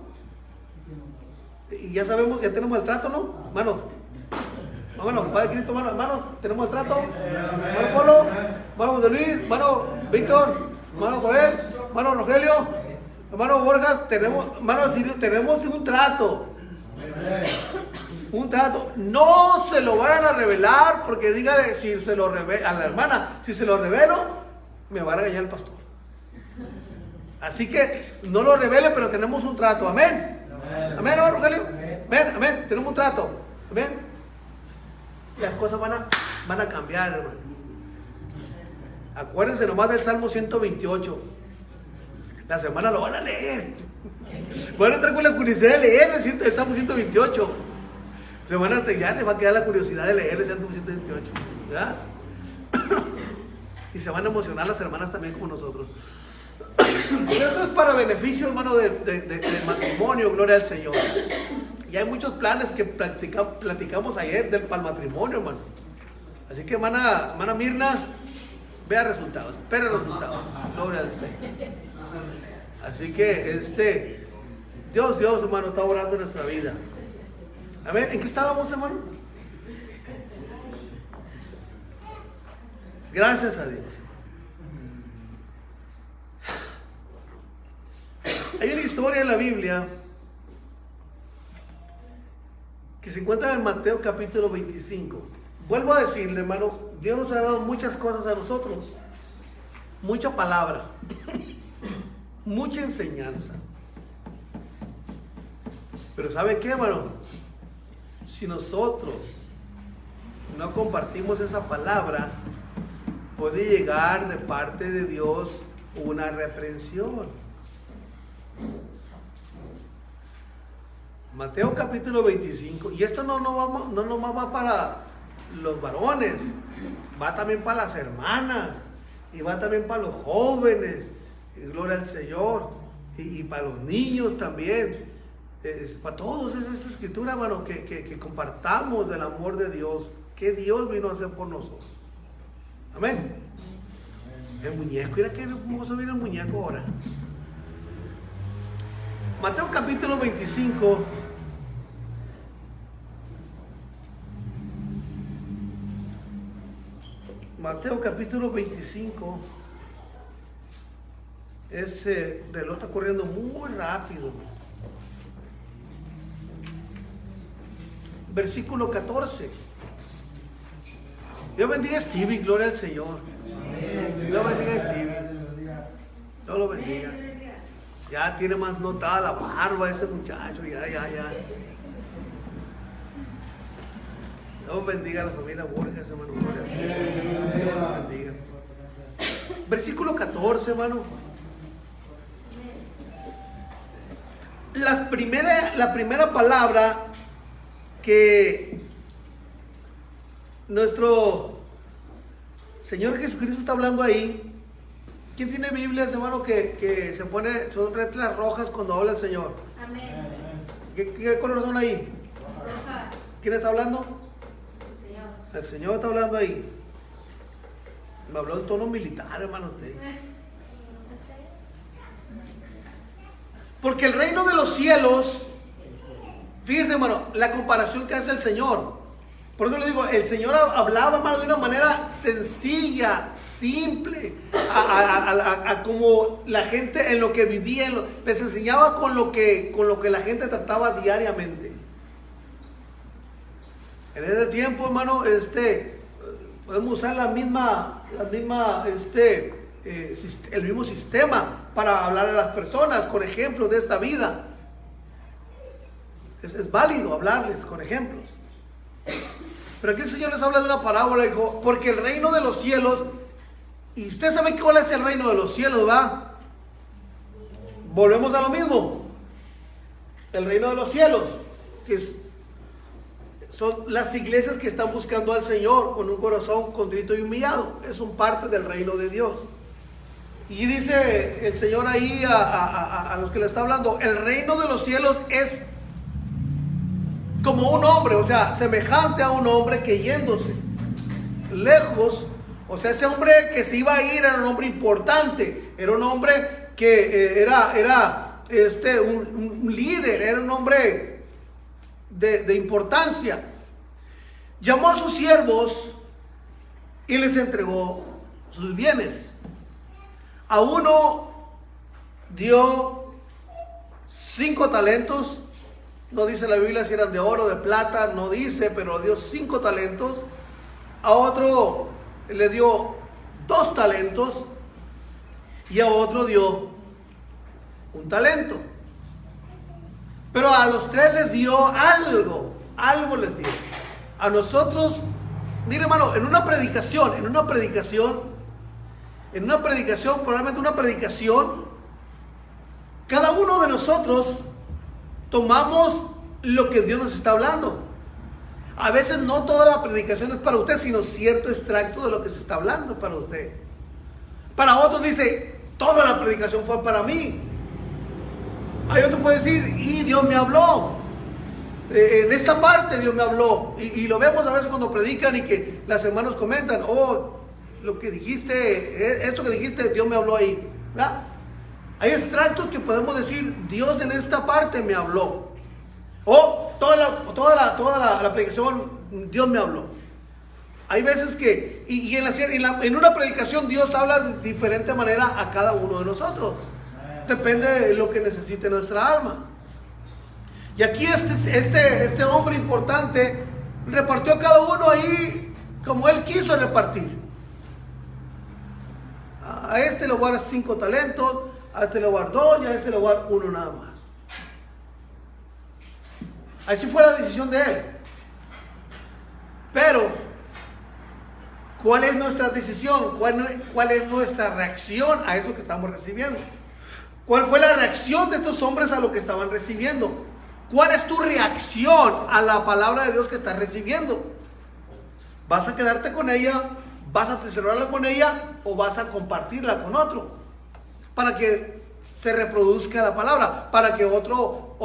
Y ya sabemos, ya tenemos el trato, ¿no? Hermanos, Padre Cristo, hermanos, tenemos el trato. Hermano Polo, hermano José Luis, hermano Víctor, hermano Joel, hermano Rogelio, hermano Borjas, hermano Silvio, tenemos un trato. Un trato. No se lo vayan a revelar, porque dígale, si se lo revela a la hermana, si se lo revelo, me va a regañar el pastor. Así que no lo revele, pero tenemos un trato. Amén. Amén, hermano Rogelio. Amén. Tenemos un trato. Amén. Las cosas van a cambiar, hermano. Acuérdense nomás del Salmo 128. La semana lo van a leer. Van a estar con la curiosidad de leer el Salmo 128. Ya les va a quedar la curiosidad de leer el Salmo 128. ¿Ya? Y se van a emocionar las hermanas también como nosotros. Eso es para beneficio, hermano, del matrimonio, gloria al Señor. Y hay muchos planes que platicamos ayer para el matrimonio, hermano. Así que, hermana Mirna, vea resultados, espera resultados. Gloria al Señor. Así que, Dios, hermano, está orando en nuestra vida. A ver, ¿en qué estábamos, hermano? Gracias a Dios. Hay una historia en la Biblia que se encuentra en Mateo capítulo 25. Vuelvo a decirle, hermano, Dios nos ha dado muchas cosas a nosotros, mucha palabra, mucha enseñanza. Pero ¿sabe qué, hermano? Si nosotros no compartimos esa palabra, puede llegar de parte de Dios una reprensión. Mateo capítulo 25, y esto no nomás va para los varones, va también para las hermanas, y va también para los jóvenes, y gloria al Señor, y para los niños también, para todos. Es esta escritura, hermano, que compartamos del amor de Dios, que Dios vino a hacer por nosotros. Amén. El muñeco, mira que hermoso viene el muñeco ahora. Mateo capítulo 25. Mateo capítulo 25. Ese reloj está corriendo muy rápido. Versículo 14. Dios bendiga a Stevie, gloria al Señor. Dios bendiga a Stevie. Dios lo bendiga. Ya tiene más notada la barba ese muchacho, ya. Dios bendiga a la familia Borges, hermano. Dios lo bendiga. Versículo 14, hermano. La primera palabra que nuestro Señor Jesucristo está hablando ahí. ¿Quién tiene Biblias, hermano, que son letras rojas cuando habla el Señor? Amén. ¿Qué color son ahí? Rojas. ¿Quién está hablando? El Señor. El Señor está hablando ahí. Me habló en tono militar, hermano, usted. Porque el reino de los cielos, fíjese, hermano, la comparación que hace el Señor. Por eso le digo, el Señor hablaba, hermano, de una manera sencilla, simple, a como la gente en lo que vivía, les enseñaba con lo que la gente trataba diariamente. En ese tiempo, hermano, podemos usar el mismo sistema para hablar a las personas con ejemplos de esta vida. Es válido hablarles con ejemplos. Pero aquí el Señor les habla de una parábola, dijo, porque el reino de los cielos, y usted sabe cuál es el reino de los cielos, ¿va? Volvemos a lo mismo. El reino de los cielos, son las iglesias que están buscando al Señor con un corazón contrito y humillado. Es un parte del reino de Dios. Y dice el Señor ahí a los que le está hablando, el reino de los cielos es como un hombre, o sea, semejante a un hombre que yéndose lejos, o sea, ese hombre que se iba a ir era un hombre importante, era un hombre que era un líder, era un hombre de importancia. Llamó a sus siervos y les entregó sus bienes. A uno dio 5 talentos. No dice la Biblia si eran de oro, de plata, no dice, pero dio 5 talentos. A otro le dio 2 talentos. Y a otro dio 1 talento. Pero a los 3 les dio algo les dio. A nosotros, mire hermano, en una predicación, probablemente una predicación, cada uno de nosotros tomamos lo que Dios nos está hablando. A veces no toda la predicación es para usted, sino cierto extracto de lo que se está hablando para usted. Para otros dice, toda la predicación fue para mí. Hay otro que puede decir, y Dios me habló. En esta parte Dios me habló. Y lo vemos a veces cuando predican y que las hermanas comentan, oh, lo que dijiste, esto que dijiste, Dios me habló ahí, ¿verdad? Hay extractos que podemos decir, Dios en esta parte me habló. O toda la predicación, Dios me habló. Hay veces que, en una predicación Dios habla de diferente manera a cada uno de nosotros. Depende de lo que necesite nuestra alma. Y aquí este hombre importante repartió a cada uno ahí como él quiso repartir. A este le voy a dar 5 talentos, a este le voy a dar 2 y a este le voy a dar 1 nada más. Así fue la decisión de él. Pero, ¿cuál es nuestra decisión? ¿Cuál es nuestra reacción a eso que estamos recibiendo? ¿Cuál fue la reacción de estos hombres a lo que estaban recibiendo? ¿Cuál es tu reacción a la palabra de Dios que estás recibiendo? ¿Vas a quedarte con ella? ¿Vas a atesorarla con ella? ¿O vas a compartirla con otro? Para que se reproduzca la palabra, para que otro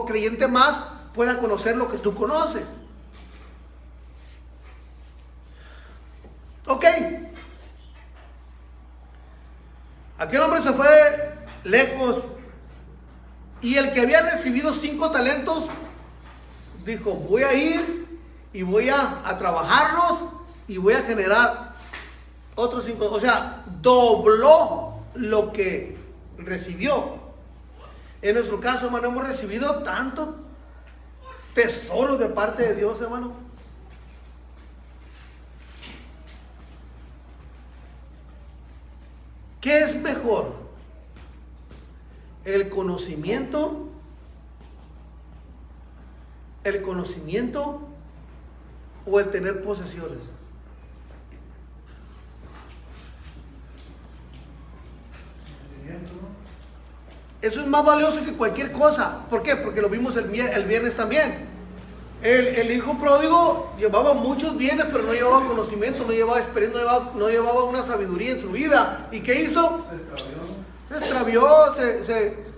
creyente más pueda conocer lo que tú conoces. Ok. Aquel hombre se fue lejos. Y el que había recibido 5 talentos dijo, voy a ir y voy a trabajarlos y voy a generar otros 5. O sea, dobló lo que recibió. En nuestro caso, hermano, hemos recibido tanto tesoro de parte de Dios, hermano. ¿Qué es mejor? ¿El conocimiento o el tener posesiones? Eso es más valioso que cualquier cosa. ¿Por qué? Porque lo vimos el viernes también. El hijo pródigo llevaba muchos bienes, pero no llevaba conocimiento, no llevaba experiencia, no llevaba una sabiduría en su vida. ¿Y qué hizo? Se extravió,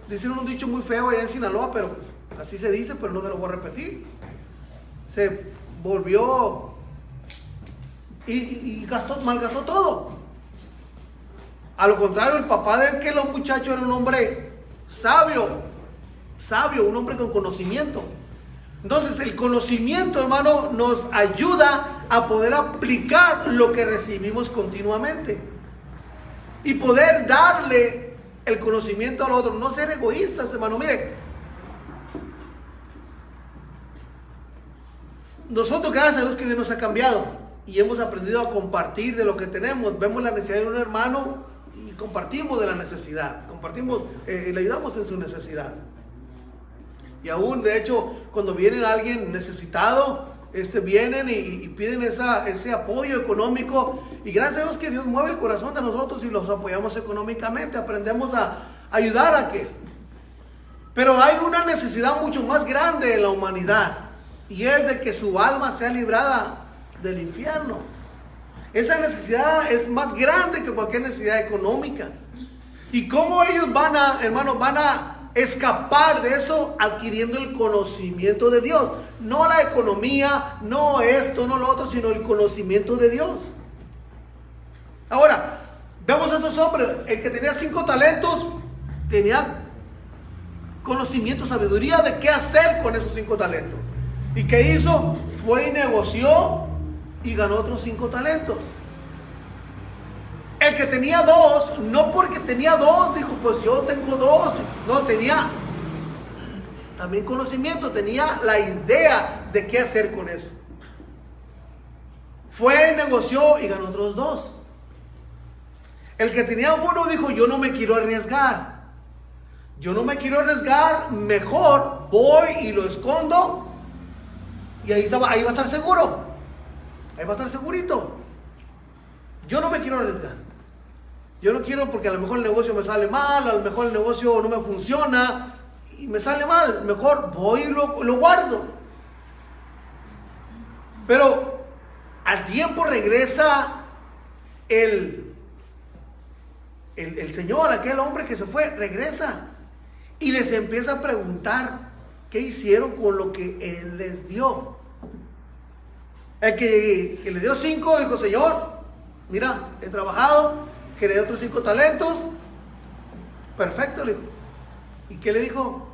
dicen un dicho muy feo allá en Sinaloa, pero así se dice, pero no te lo voy a repetir. Se volvió y malgastó todo. A lo contrario, el papá de aquel muchacho era un hombre sabio, un hombre con conocimiento. Entonces el conocimiento, hermano, nos ayuda a poder aplicar lo que recibimos continuamente y poder darle el conocimiento al otro. No ser egoístas, hermano. Mire, nosotros, gracias a Dios que Dios nos ha cambiado. y hemos aprendido a compartir de lo que tenemos. Vemos la necesidad de un hermano y compartimos de la necesidad, compartimos, le ayudamos en su necesidad. Y aún, de hecho, cuando viene alguien necesitado, vienen y piden ese apoyo económico, y gracias a Dios que Dios mueve el corazón de nosotros y los apoyamos económicamente, aprendemos a ayudar a aquel. Pero hay una necesidad mucho más grande en la humanidad, y es de que su alma sea librada del infierno. Esa necesidad es más grande que cualquier necesidad económica. ¿Y cómo ellos van a escapar de eso? Adquiriendo el conocimiento de Dios. No la economía, no esto, no lo otro, sino el conocimiento de Dios. Ahora, vemos a estos hombres. El que tenía 5 talentos tenía conocimiento, sabiduría de qué hacer con esos 5 talentos. ¿Y qué hizo? Fue y negoció y ganó otros 5 talentos. El que tenía 2, no porque tenía 2, dijo, pues yo tengo 2. No, tenía también conocimiento, tenía la idea de qué hacer con eso. Fue, negoció y ganó otros 2. El que tenía 1 dijo, yo no me quiero arriesgar. Yo no me quiero arriesgar, mejor voy y lo escondo. Y ahí va a estar seguro. Ahí va a estar segurito. Yo no me quiero arriesgar. Yo no quiero, porque a lo mejor el negocio me sale mal, a lo mejor el negocio no me funciona y me sale mal. Mejor voy y lo guardo. Pero al tiempo regresa el Señor, aquel hombre que se fue, regresa y les empieza a preguntar qué hicieron con lo que Él les dio. El que le dio 5 dijo, Señor, mira, he trabajado, generé otros 5 talentos. Perfecto, le dijo. ¿Y qué le dijo?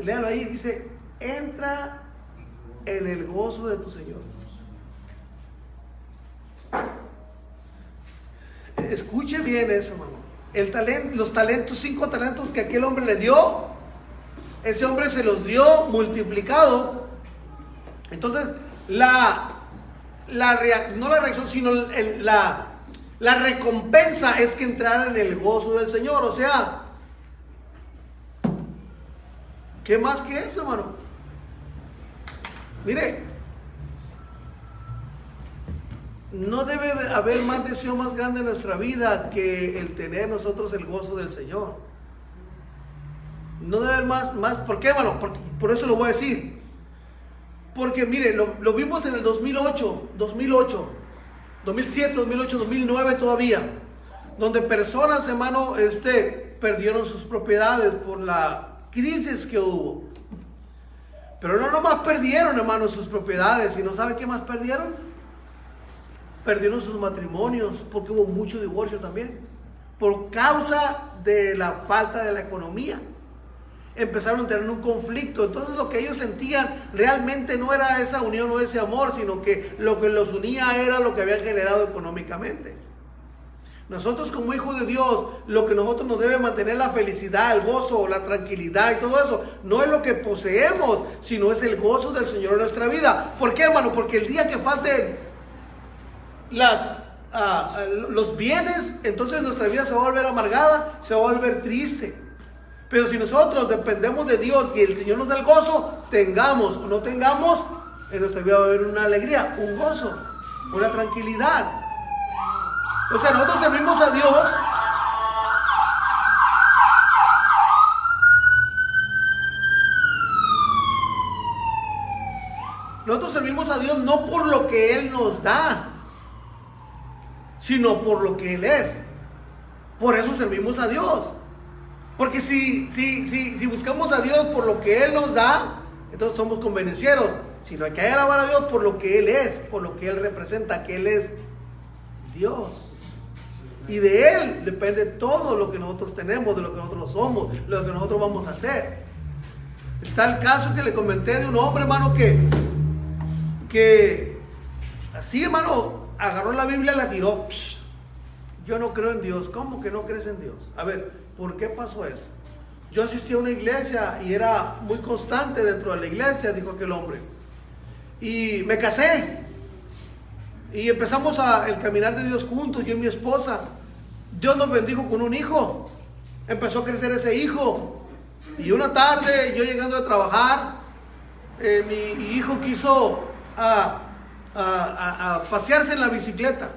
Léalo ahí, dice, entra en el gozo de tu Señor. Escuche bien eso, hermano. Los talentos, 5 talentos que aquel hombre le dio, ese hombre se los dio multiplicado. Entonces, no la reacción, sino la recompensa es que entrara en el gozo del Señor. O sea, ¿qué más que eso, hermano? Mire, no debe haber más deseo más grande en nuestra vida que el tener nosotros el gozo del Señor. No debe haber más. ¿Por qué, hermano? Por eso lo voy a decir. Porque mire, lo vimos en el 2008, 2007, 2008, 2009 todavía, donde personas, hermano, perdieron sus propiedades por la crisis que hubo. Pero no nomás perdieron, hermano, sus propiedades, sino ¿sabe qué más perdieron? Perdieron sus matrimonios, porque hubo mucho divorcio también, por causa de la falta de la economía. Empezaron a tener un conflicto. Entonces lo que ellos sentían realmente no era esa unión o ese amor, sino que lo que los unía era lo que habían generado económicamente. Nosotros como hijos de Dios, lo que nosotros nos debe mantener la felicidad, el gozo, la tranquilidad y todo eso, no es lo que poseemos, sino es el gozo del Señor en nuestra vida. ¿Por qué, hermano? Porque el día que falten los bienes, entonces nuestra vida se va a volver amargada, se va a volver triste. Pero si nosotros dependemos de Dios y el Señor nos da el gozo, tengamos o no tengamos, en nuestra vida va a haber una alegría, un gozo, una tranquilidad. O sea, nosotros servimos a Dios. Nosotros servimos a Dios no por lo que Él nos da, sino por lo que Él es. Por eso servimos a Dios. Porque si buscamos a Dios por lo que Él nos da, entonces somos convenencieros. Sino hay que alabar a Dios por lo que Él es, por lo que Él representa, que Él es Dios. Y de Él depende todo lo que nosotros tenemos, de lo que nosotros somos, de lo que nosotros vamos a hacer. Está el caso que le comenté de un hombre, hermano, que así, hermano, agarró la Biblia y la tiró. Yo no creo en Dios. ¿Cómo que no crees en Dios? A ver, ¿por qué pasó eso? Yo asistí a una iglesia y era muy constante dentro de la iglesia, dijo aquel hombre. Y me casé. Y empezamos el caminar de Dios juntos, yo y mi esposa. Dios nos bendijo con un hijo. Empezó a crecer ese hijo. Y una tarde, yo llegando a trabajar, mi hijo quiso a pasearse en la bicicleta.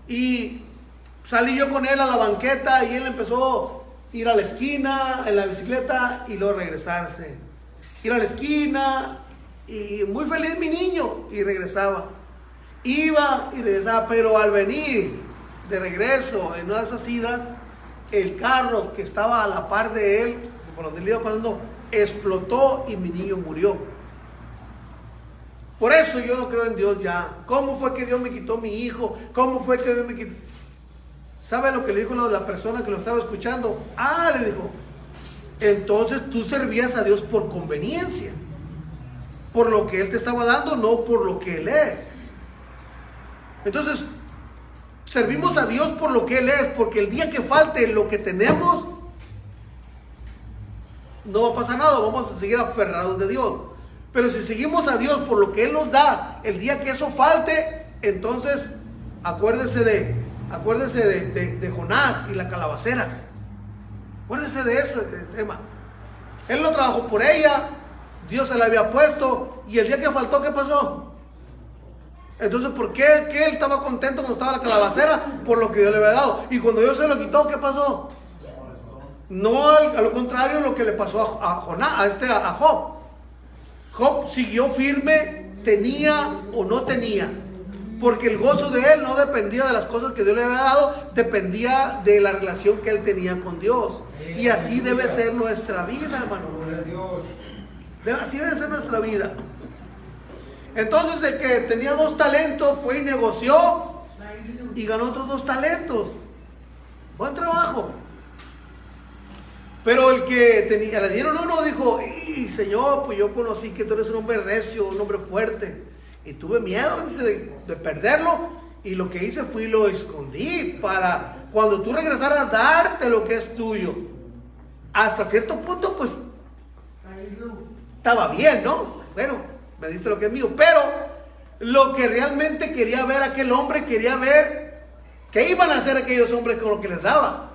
Y salí yo con él a la banqueta y él empezó a ir a la esquina en la bicicleta y luego regresarse. Ir a la esquina y muy feliz mi niño y regresaba. Iba y regresaba, pero al venir de regreso en una de esas idas, el carro que estaba a la par de él, por donde él iba pasando, explotó y mi niño murió. Por eso yo no creo en Dios ya. ¿Cómo fue que Dios me quitó mi hijo? ¿Cómo fue que Dios me quitó? ¿Sabe lo que le dijo la persona que lo estaba escuchando? Le dijo, entonces tú servías a Dios por conveniencia, por lo que Él te estaba dando, no por lo que Él es. Entonces, servimos a Dios por lo que Él es, porque el día que falte lo que tenemos, no va a pasar nada, vamos a seguir aferrados de Dios. Pero si seguimos a Dios por lo que Él nos da, el día que eso falte, entonces acuérdese de Jonás y la calabacera. Acuérdese de ese tema. Él no trabajó por ella, Dios se la había puesto, y el día que faltó, ¿qué pasó? Entonces, ¿por qué él estaba contento cuando estaba la calabacera? Por lo que Dios le había dado. Y cuando Dios se lo quitó, ¿qué pasó? No, a lo contrario, lo que le pasó a Job. Job siguió firme, tenía o no tenía. Porque el gozo de él no dependía de las cosas que Dios le había dado, dependía de la relación que él tenía con Dios. Y así debe ser nuestra vida, hermano. Así debe ser nuestra vida. Entonces el que tenía 2 talentos fue y negoció y ganó otros 2 talentos. Buen trabajo. Pero el que le dieron uno dijo, Señor, pues yo conocí que tú eres un hombre recio, un hombre fuerte, y tuve miedo, dice, de perderlo, y lo que hice fue y lo escondí para cuando tú regresaras darte lo que es tuyo. Hasta cierto punto pues estaba bien, ¿no? Bueno, me diste lo que es mío, pero lo que realmente quería ver aquel hombre, quería ver qué iban a hacer aquellos hombres con lo que les daba.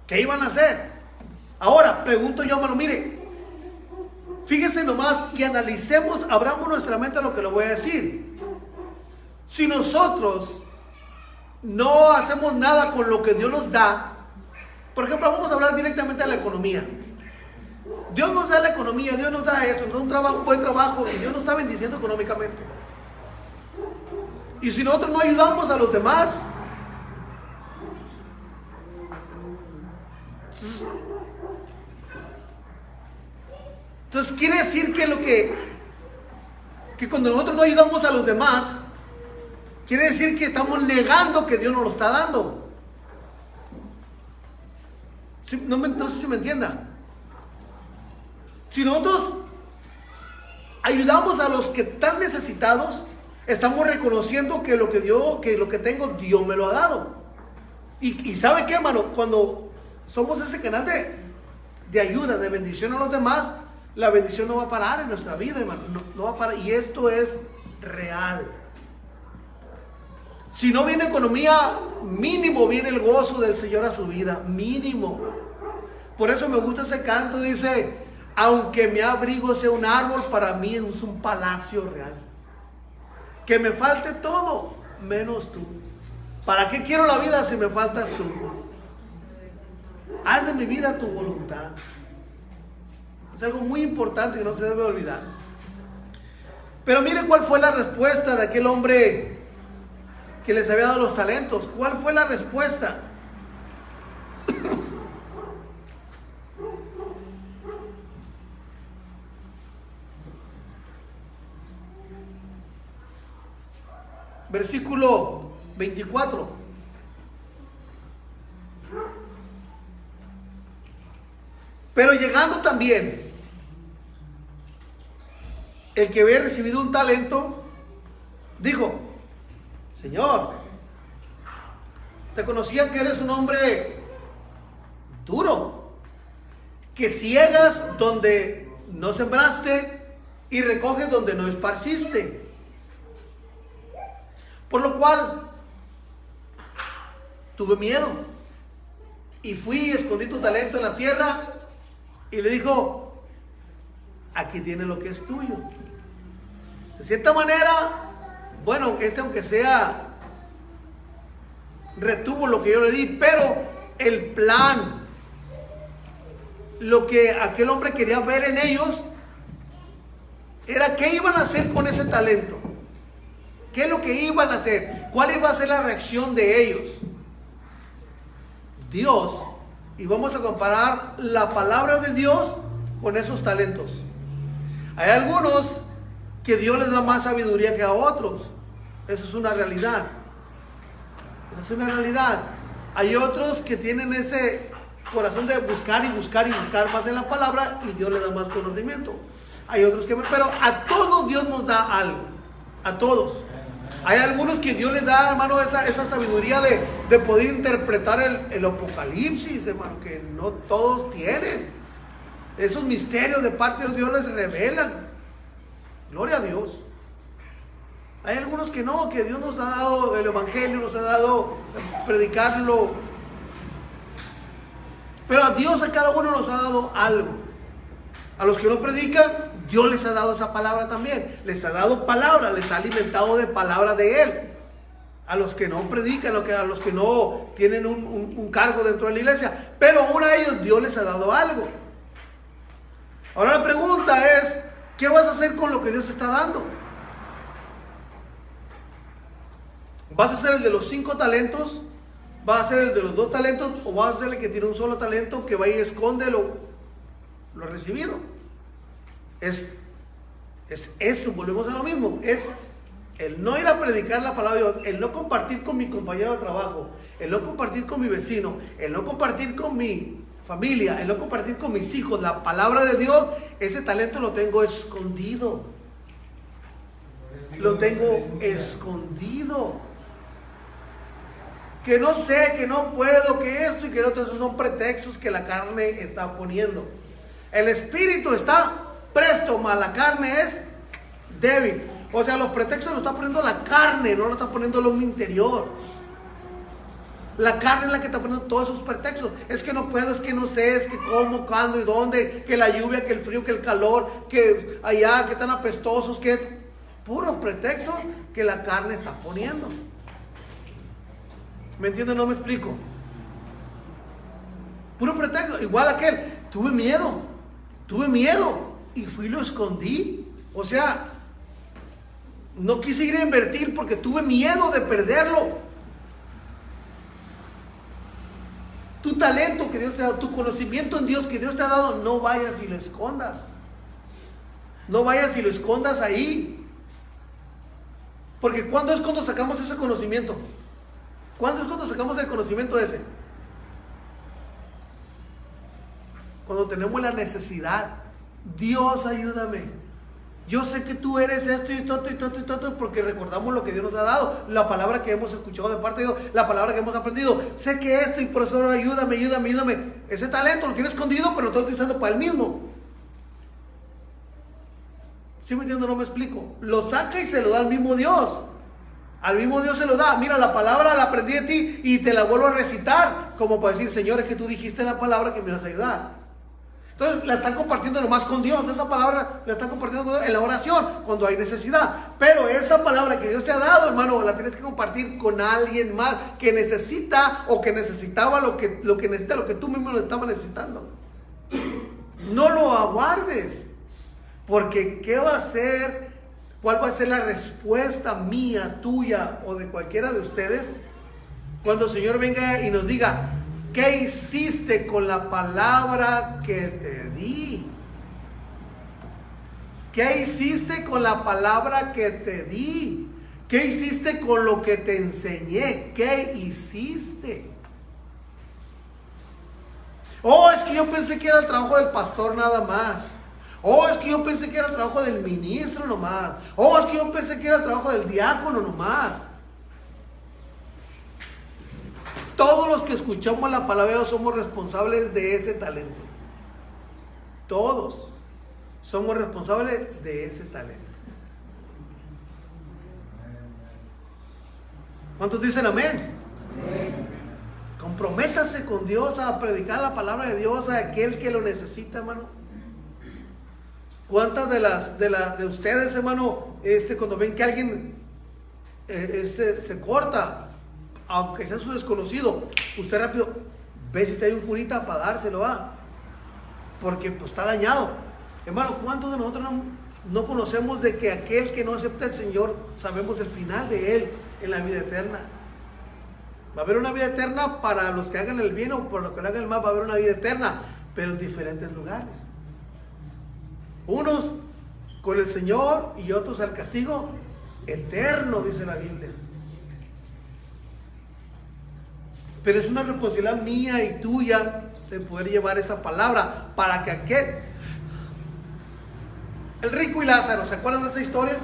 ¿Qué iban a hacer? Ahora, pregunto yo, hermano, mire, fíjese nomás y analicemos, abramos nuestra mente a lo que le voy a decir. Si nosotros no hacemos nada con lo que Dios nos da, por ejemplo, vamos a hablar directamente de la economía. Dios nos da la economía, Dios nos da esto, nos da un buen trabajo y Dios nos está bendiciendo económicamente. Y si nosotros no ayudamos a los demás, entonces quiere decir que cuando nosotros no ayudamos a los demás, quiere decir que estamos negando que Dios nos lo está dando. No sé si me entienda. Si nosotros ayudamos a los que están necesitados, estamos reconociendo que lo que tengo, Dios me lo ha dado. Y ¿sabe qué, hermano? Cuando somos ese canal de ayuda, de bendición a los demás, la bendición no va a parar en nuestra vida, hermano. No va a parar. Y esto es real. Si no viene economía, mínimo viene el gozo del Señor a su vida. Mínimo. Por eso me gusta ese canto. Dice, aunque mi abrigo sea un árbol, para mí es un palacio real. Que me falte todo, menos tú. ¿Para qué quiero la vida si me faltas tú? Haz de mi vida tu voluntad. Es algo muy importante que no se debe olvidar. Pero mire cuál fue la respuesta de aquel hombre que les había dado los talentos. ¿Cuál fue la respuesta? Versículo 24. Pero llegando también el que había recibido un talento, dijo, Señor, te conocía que eres un hombre duro, que ciegas donde no sembraste y recoges donde no esparciste. Por lo cual tuve miedo y fui y escondí tu talento en la tierra y le dijo, aquí tiene lo que es tuyo. De cierta manera, bueno, aunque sea, retuvo lo que yo le di, pero el plan, lo que aquel hombre quería ver en ellos, era qué iban a hacer con ese talento. ¿Qué es lo que iban a hacer? ¿Cuál iba a ser la reacción de ellos? Dios, y vamos a comparar la palabra de Dios con esos talentos. Hay algunos que Dios les da más sabiduría que a otros. Eso es una realidad. Esa es una realidad. Hay otros que tienen ese corazón de buscar y buscar y buscar más en la palabra y Dios les da más conocimiento. Hay otros que, pero a todos Dios nos da algo. A todos. Hay algunos que Dios les da, hermano, esa sabiduría de poder interpretar el Apocalipsis, hermano, que no todos tienen. Esos misterios de parte de Dios les revelan. Gloria a Dios. Hay algunos que no, que Dios nos ha dado el Evangelio, nos ha dado predicarlo. Pero a Dios, a cada uno nos ha dado algo. A los que no predican, Dios les ha dado esa palabra también. Les ha dado palabra, les ha alimentado de palabra de Él. A los que no predican, a los que no tienen un cargo dentro de la iglesia. Pero aún a ellos Dios les ha dado algo. Ahora la pregunta es, ¿qué vas a hacer con lo que Dios te está dando? ¿Vas a ser el de los 5 talentos? ¿Vas a ser el de los 2 talentos? ¿O vas a ser el que tiene un solo talento que va y esconde lo recibido? Es eso, volvemos a lo mismo. Es el no ir a predicar la palabra de Dios, el no compartir con mi compañero de trabajo, el no compartir con mi vecino, el no compartir con mi familia, el no compartir con mis hijos la palabra de Dios. Ese talento lo tengo escondido. Lo tengo escondido. Que no sé, que no puedo, que esto y que lo otro, esos son pretextos que la carne está poniendo. El espíritu está presto, mas la carne es débil. O sea, los pretextos lo está poniendo la carne, no lo está poniendo el hombre interior. La carne es la que está poniendo todos esos pretextos. Es que no puedo, es que no sé, es que cómo, cuándo y dónde, que la lluvia, que el frío, que el calor, que allá, que tan apestosos, que puros pretextos que la carne está poniendo. ¿Me entienden? No me explico. Puro pretexto. Igual aquel, tuve miedo y fui y lo escondí. O sea, no quise ir a invertir porque tuve miedo de perderlo. Tu talento que Dios te ha dado, tu conocimiento en Dios que Dios te ha dado, no vayas y lo escondas. No vayas y lo escondas ahí. Porque ¿cuándo es cuando sacamos ese conocimiento? ¿Cuándo es cuando sacamos el conocimiento ese? Cuando tenemos la necesidad. Dios, ayúdame. Yo sé que tú eres esto y esto y esto y esto, porque recordamos lo que Dios nos ha dado, la palabra que hemos escuchado de parte de Dios, la palabra que hemos aprendido. Sé que esto y por eso ayúdame. Ese talento lo tiene escondido, pero lo estoy utilizando para él mismo. ¿Sí me entiendo? No me explico. Lo saca y se lo da al mismo Dios. Al mismo Dios se lo da. Mira, la palabra la aprendí de ti y te la vuelvo a recitar, como para decir, Señor, es que tú dijiste la palabra que me vas a ayudar. Entonces la están compartiendo nomás con Dios. Esa palabra la están compartiendo en la oración cuando hay necesidad. Pero esa palabra que Dios te ha dado, hermano, la tienes que compartir con alguien más que necesita o que necesitaba lo que necesita, lo que tú mismo lo estabas necesitando. No lo aguardes, porque ¿qué va a ser? ¿Cuál va a ser la respuesta mía, tuya o de cualquiera de ustedes cuando el Señor venga y nos diga, ¿qué hiciste con la palabra que te di? ¿Qué hiciste con la palabra que te di? ¿Qué hiciste con lo que te enseñé? ¿Qué hiciste? Oh, es que yo pensé que era el trabajo del pastor nada más. Oh, es que yo pensé que era el trabajo del ministro nomás. Oh, es que yo pensé que era el trabajo del diácono nomás. Todos los que escuchamos la palabra de Dios somos responsables de ese talento. Todos somos responsables de ese talento. ¿Cuántos dicen amén? Comprométase con Dios a predicar la palabra de Dios a aquel que lo necesita, hermano. ¿Cuántas de ustedes, hermano, cuando ven que alguien se corta, aunque sea su desconocido, usted rápido ve si hay un curita para dárselo, porque pues está dañado? Hermano, ¿cuántos de nosotros no conocemos de que aquel que no acepta al Señor, sabemos el final de él en la vida eterna? Va a haber una vida eterna para los que hagan el bien o por los que hagan el mal. Va a haber una vida eterna, pero en diferentes lugares. Unos con el Señor y otros al castigo eterno, dice la Biblia. Pero es una responsabilidad mía y tuya de poder llevar esa palabra para que aquel... El rico y Lázaro, ¿se acuerdan de esa historia?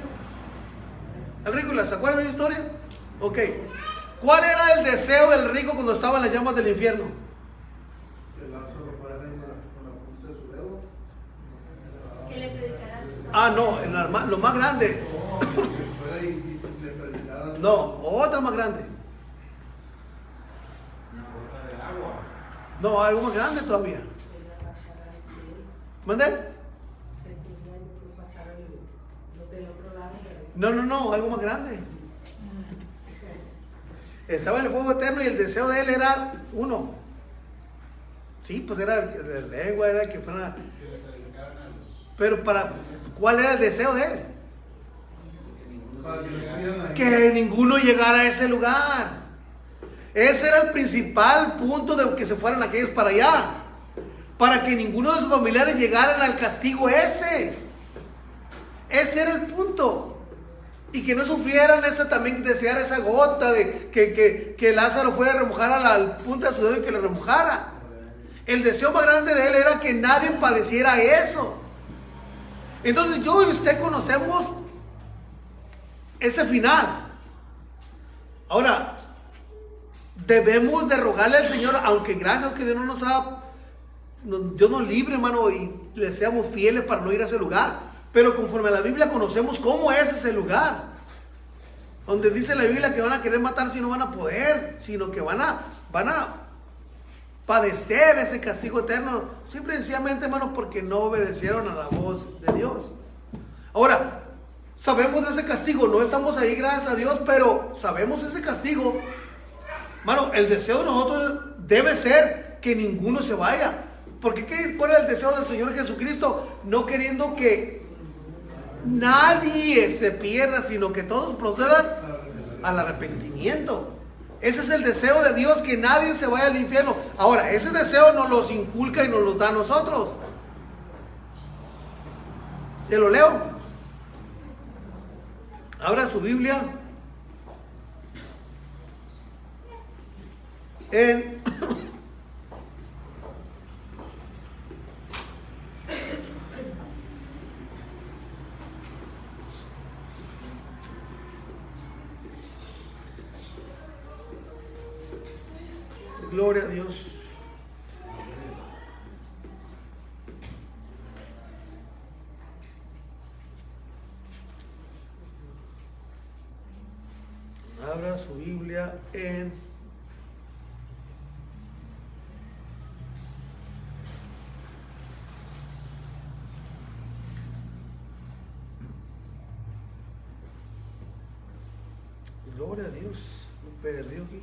El rico y Lázaro, ¿se acuerdan de esa historia? Ok. ¿Cuál era el deseo del rico cuando estaba en las llamas del infierno? Que Lázaro fuera con la punta de su dedo. Que le predicará a su No, lo más grande. Que fuera y le predicara. No, otra más grande. Una gota de agua. No, algo más grande todavía. ¿Mande? No, algo más grande. Estaba en el fuego eterno y el deseo de él era uno. Sí, pues era el de la lengua, era que fuera. Pero ¿cuál era el deseo de él? Que ninguno llegara a ese lugar. Ese era el principal punto de que se fueran aquellos para allá. Para que ninguno de sus familiares llegaran al castigo ese. Ese era el punto. Y que no sufrieran también desear esa gota de que Lázaro fuera a remojar a la punta de su dedo y que lo remojara. El deseo más grande de él era que nadie padeciera eso. Entonces yo y usted conocemos ese final. Ahora, debemos de rogarle al Señor, aunque gracias que Dios Dios nos libre, hermano, y le seamos fieles para no ir a ese lugar. Pero conforme a la Biblia conocemos cómo es ese lugar. Donde dice la Biblia que van a querer matar si no van a poder, sino que van a padecer ese castigo eterno. Simple y sencillamente, hermano, porque no obedecieron a la voz de Dios. Ahora, sabemos de ese castigo, no estamos ahí gracias a Dios, pero sabemos ese castigo. Hermano, el deseo de nosotros debe ser que ninguno se vaya. Porque ¿cuál es el deseo del Señor Jesucristo? No queriendo que nadie se pierda, sino que todos procedan al arrepentimiento. Ese es el deseo de Dios, que nadie se vaya al infierno. Ahora, ese deseo nos los inculca y nos los da a nosotros. Te lo leo. Abra su Biblia en gloria a Dios. Abra su Biblia en gloria a Dios. Me perdió aquí.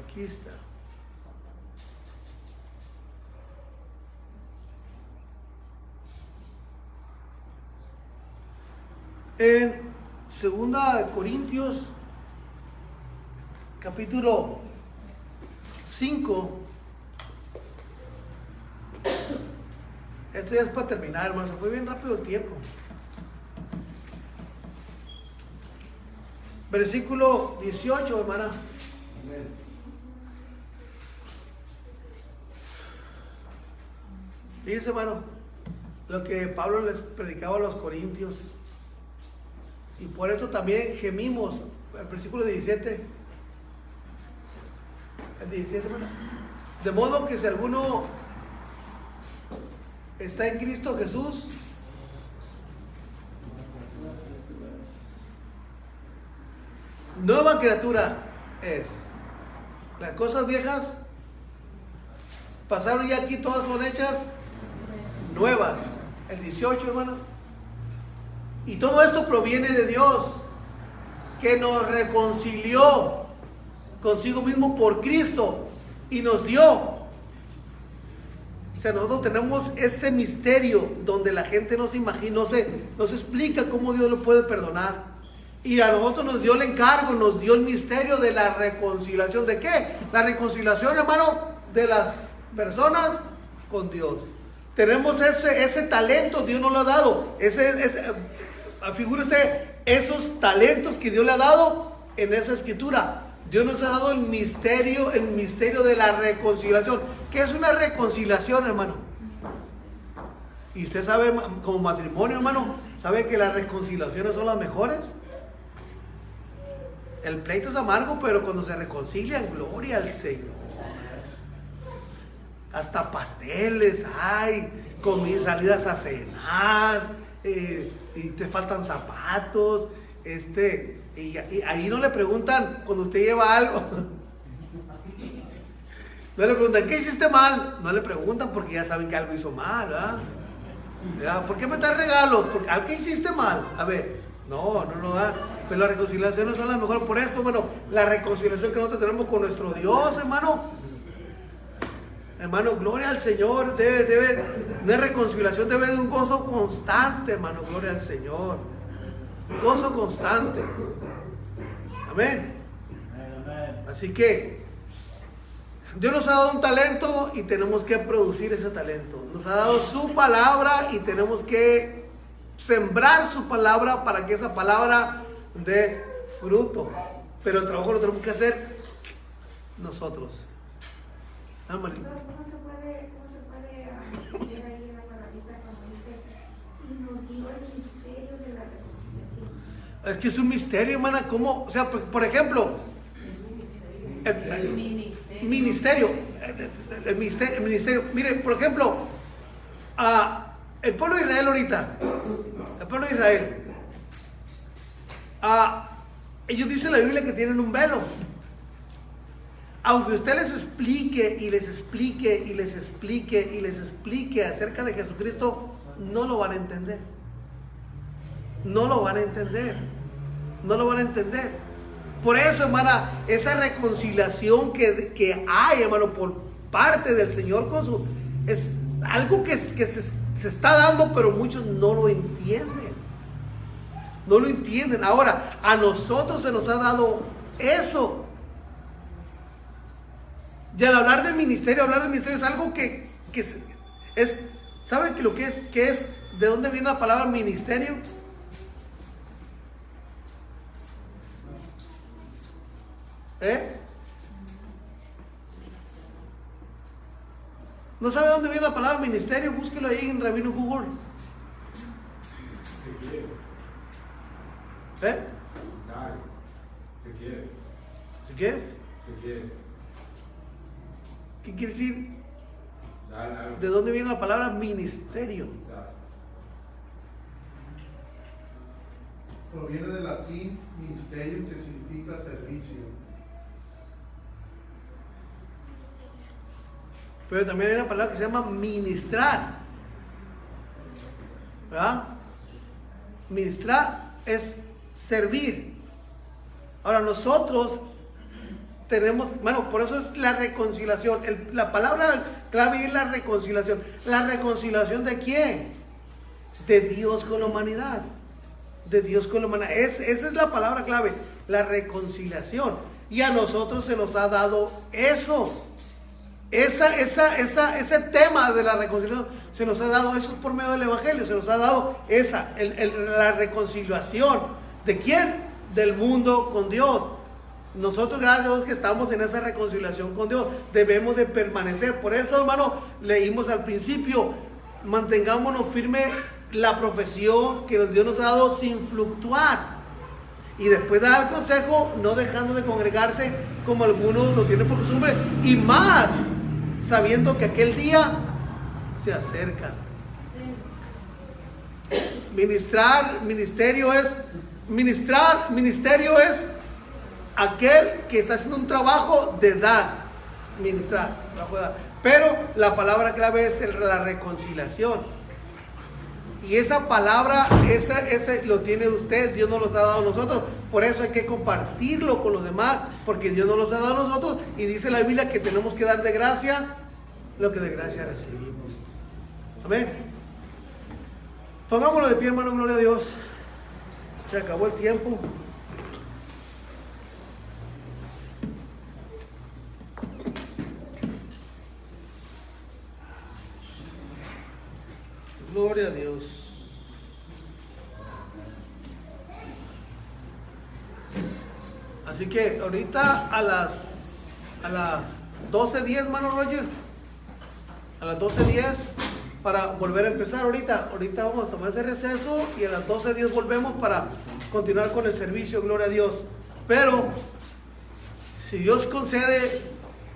Aquí está. En 2 Corintios, capítulo 5. Este ya es para terminar, hermano. Se fue bien rápido el tiempo. Versículo 18, hermana. Amén. Fíjense, hermano, lo que Pablo les predicaba a los corintios. Y por esto también gemimos. El versículo 17. El 17, hermano. De modo que si alguno está en Cristo Jesús, nueva criatura es. Las cosas viejas pasaron, y aquí todas son hechas nuevas. El 18, hermano. Y todo esto proviene de Dios, que nos reconcilió consigo mismo por Cristo y nos dio. O sea, nosotros tenemos ese misterio donde la gente no se imagina, no se explica cómo Dios lo puede perdonar. Y a nosotros nos dio el encargo, nos dio el misterio de la reconciliación. ¿De qué? La reconciliación, hermano, de las personas con Dios. Tenemos ese talento, Dios nos lo ha dado. Figure usted esos talentos que Dios le ha dado en esa escritura. Dios nos ha dado el misterio de la reconciliación. ¿Qué es una reconciliación, hermano? Y usted sabe, como matrimonio, hermano, ¿sabe que las reconciliaciones son las mejores? El pleito es amargo, pero cuando se reconcilian, gloria al Señor. Hasta pasteles hay, salidas a cenar, y te faltan zapatos, y ahí no le preguntan cuando usted lleva algo. No le preguntan, ¿qué hiciste mal? No le preguntan porque ya saben que algo hizo mal, ¿verdad? ¿Por qué me traes regalos? Porque ¿qué hiciste mal? A ver, no, pero las reconciliaciones son las mejores. Por esto, bueno, la reconciliación que nosotros tenemos con nuestro Dios, hermano, gloria al Señor. Una reconciliación debe de un gozo constante, hermano, gloria al Señor. Un gozo constante. Amén. Así que Dios nos ha dado un talento y tenemos que producir ese talento. Nos ha dado su palabra y tenemos que sembrar su palabra para que esa palabra dé fruto. Pero el trabajo lo tenemos que hacer nosotros. ¿Cómo se puede ver ahí en la palabrita cuando dice, y nos dio el misterio de la reconciliación? Es que es un misterio, hermana. ¿Cómo? O sea, por ejemplo, el ministerio. Mire, por ejemplo, el pueblo de Israel ahorita, ellos dicen en la Biblia que tienen un velo. Aunque usted les explique acerca de Jesucristo, no lo van a entender. Por eso, hermana, esa reconciliación que hay, hermano, por parte del Señor es algo que se está dando, pero muchos no lo entienden. Ahora, a nosotros se nos ha dado eso. Y al hablar del ministerio es algo que es, ¿sabe que lo que es? ¿De dónde viene la palabra ministerio? ¿No sabe dónde viene la palabra ministerio? Búsquelo ahí en Rabino Google. Se quiere. ¿Qué quiere decir? ¿De dónde viene la palabra ministerio? Proviene del latín ministerio, que significa servicio. Pero también hay una palabra que se llama ministrar, ¿verdad? Ministrar es servir. Ahora nosotros tenemos, bueno, por eso es la reconciliación. La palabra clave es la reconciliación. ¿La reconciliación de quién? De Dios con la humanidad. Esa es la palabra clave, la reconciliación. Y a nosotros se nos ha dado eso. Ese tema de la reconciliación se nos ha dado eso por medio del Evangelio. Se nos ha dado la reconciliación. ¿De quién? Del mundo con Dios. Nosotros, gracias a Dios, que estamos en esa reconciliación con Dios, debemos de permanecer. Por eso, hermano, leímos al principio, mantengámonos firme la profesión que Dios nos ha dado sin fluctuar. Y después dar el consejo, no dejando de congregarse como algunos lo tienen por costumbre, y más sabiendo que aquel día se acerca. Ministerio es aquel que está haciendo un trabajo de dar, ministrar, pero la palabra clave es la reconciliación. Y esa palabra, ese lo tiene usted, Dios nos lo ha dado a nosotros. Por eso hay que compartirlo con los demás, porque Dios nos lo ha dado a nosotros. Y dice la Biblia que tenemos que dar de gracia lo que de gracia recibimos. Amén. Pongámoslo de pie, hermano, gloria a Dios. Se acabó el tiempo. Gloria a Dios. Así que ahorita a las 12:10, hermano Roger, a las 12:10 para volver a empezar. Ahorita vamos a tomar ese receso y a las 12:10 volvemos para continuar con el servicio, gloria a Dios. Pero si Dios concede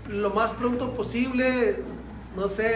lo más pronto posible, no sé,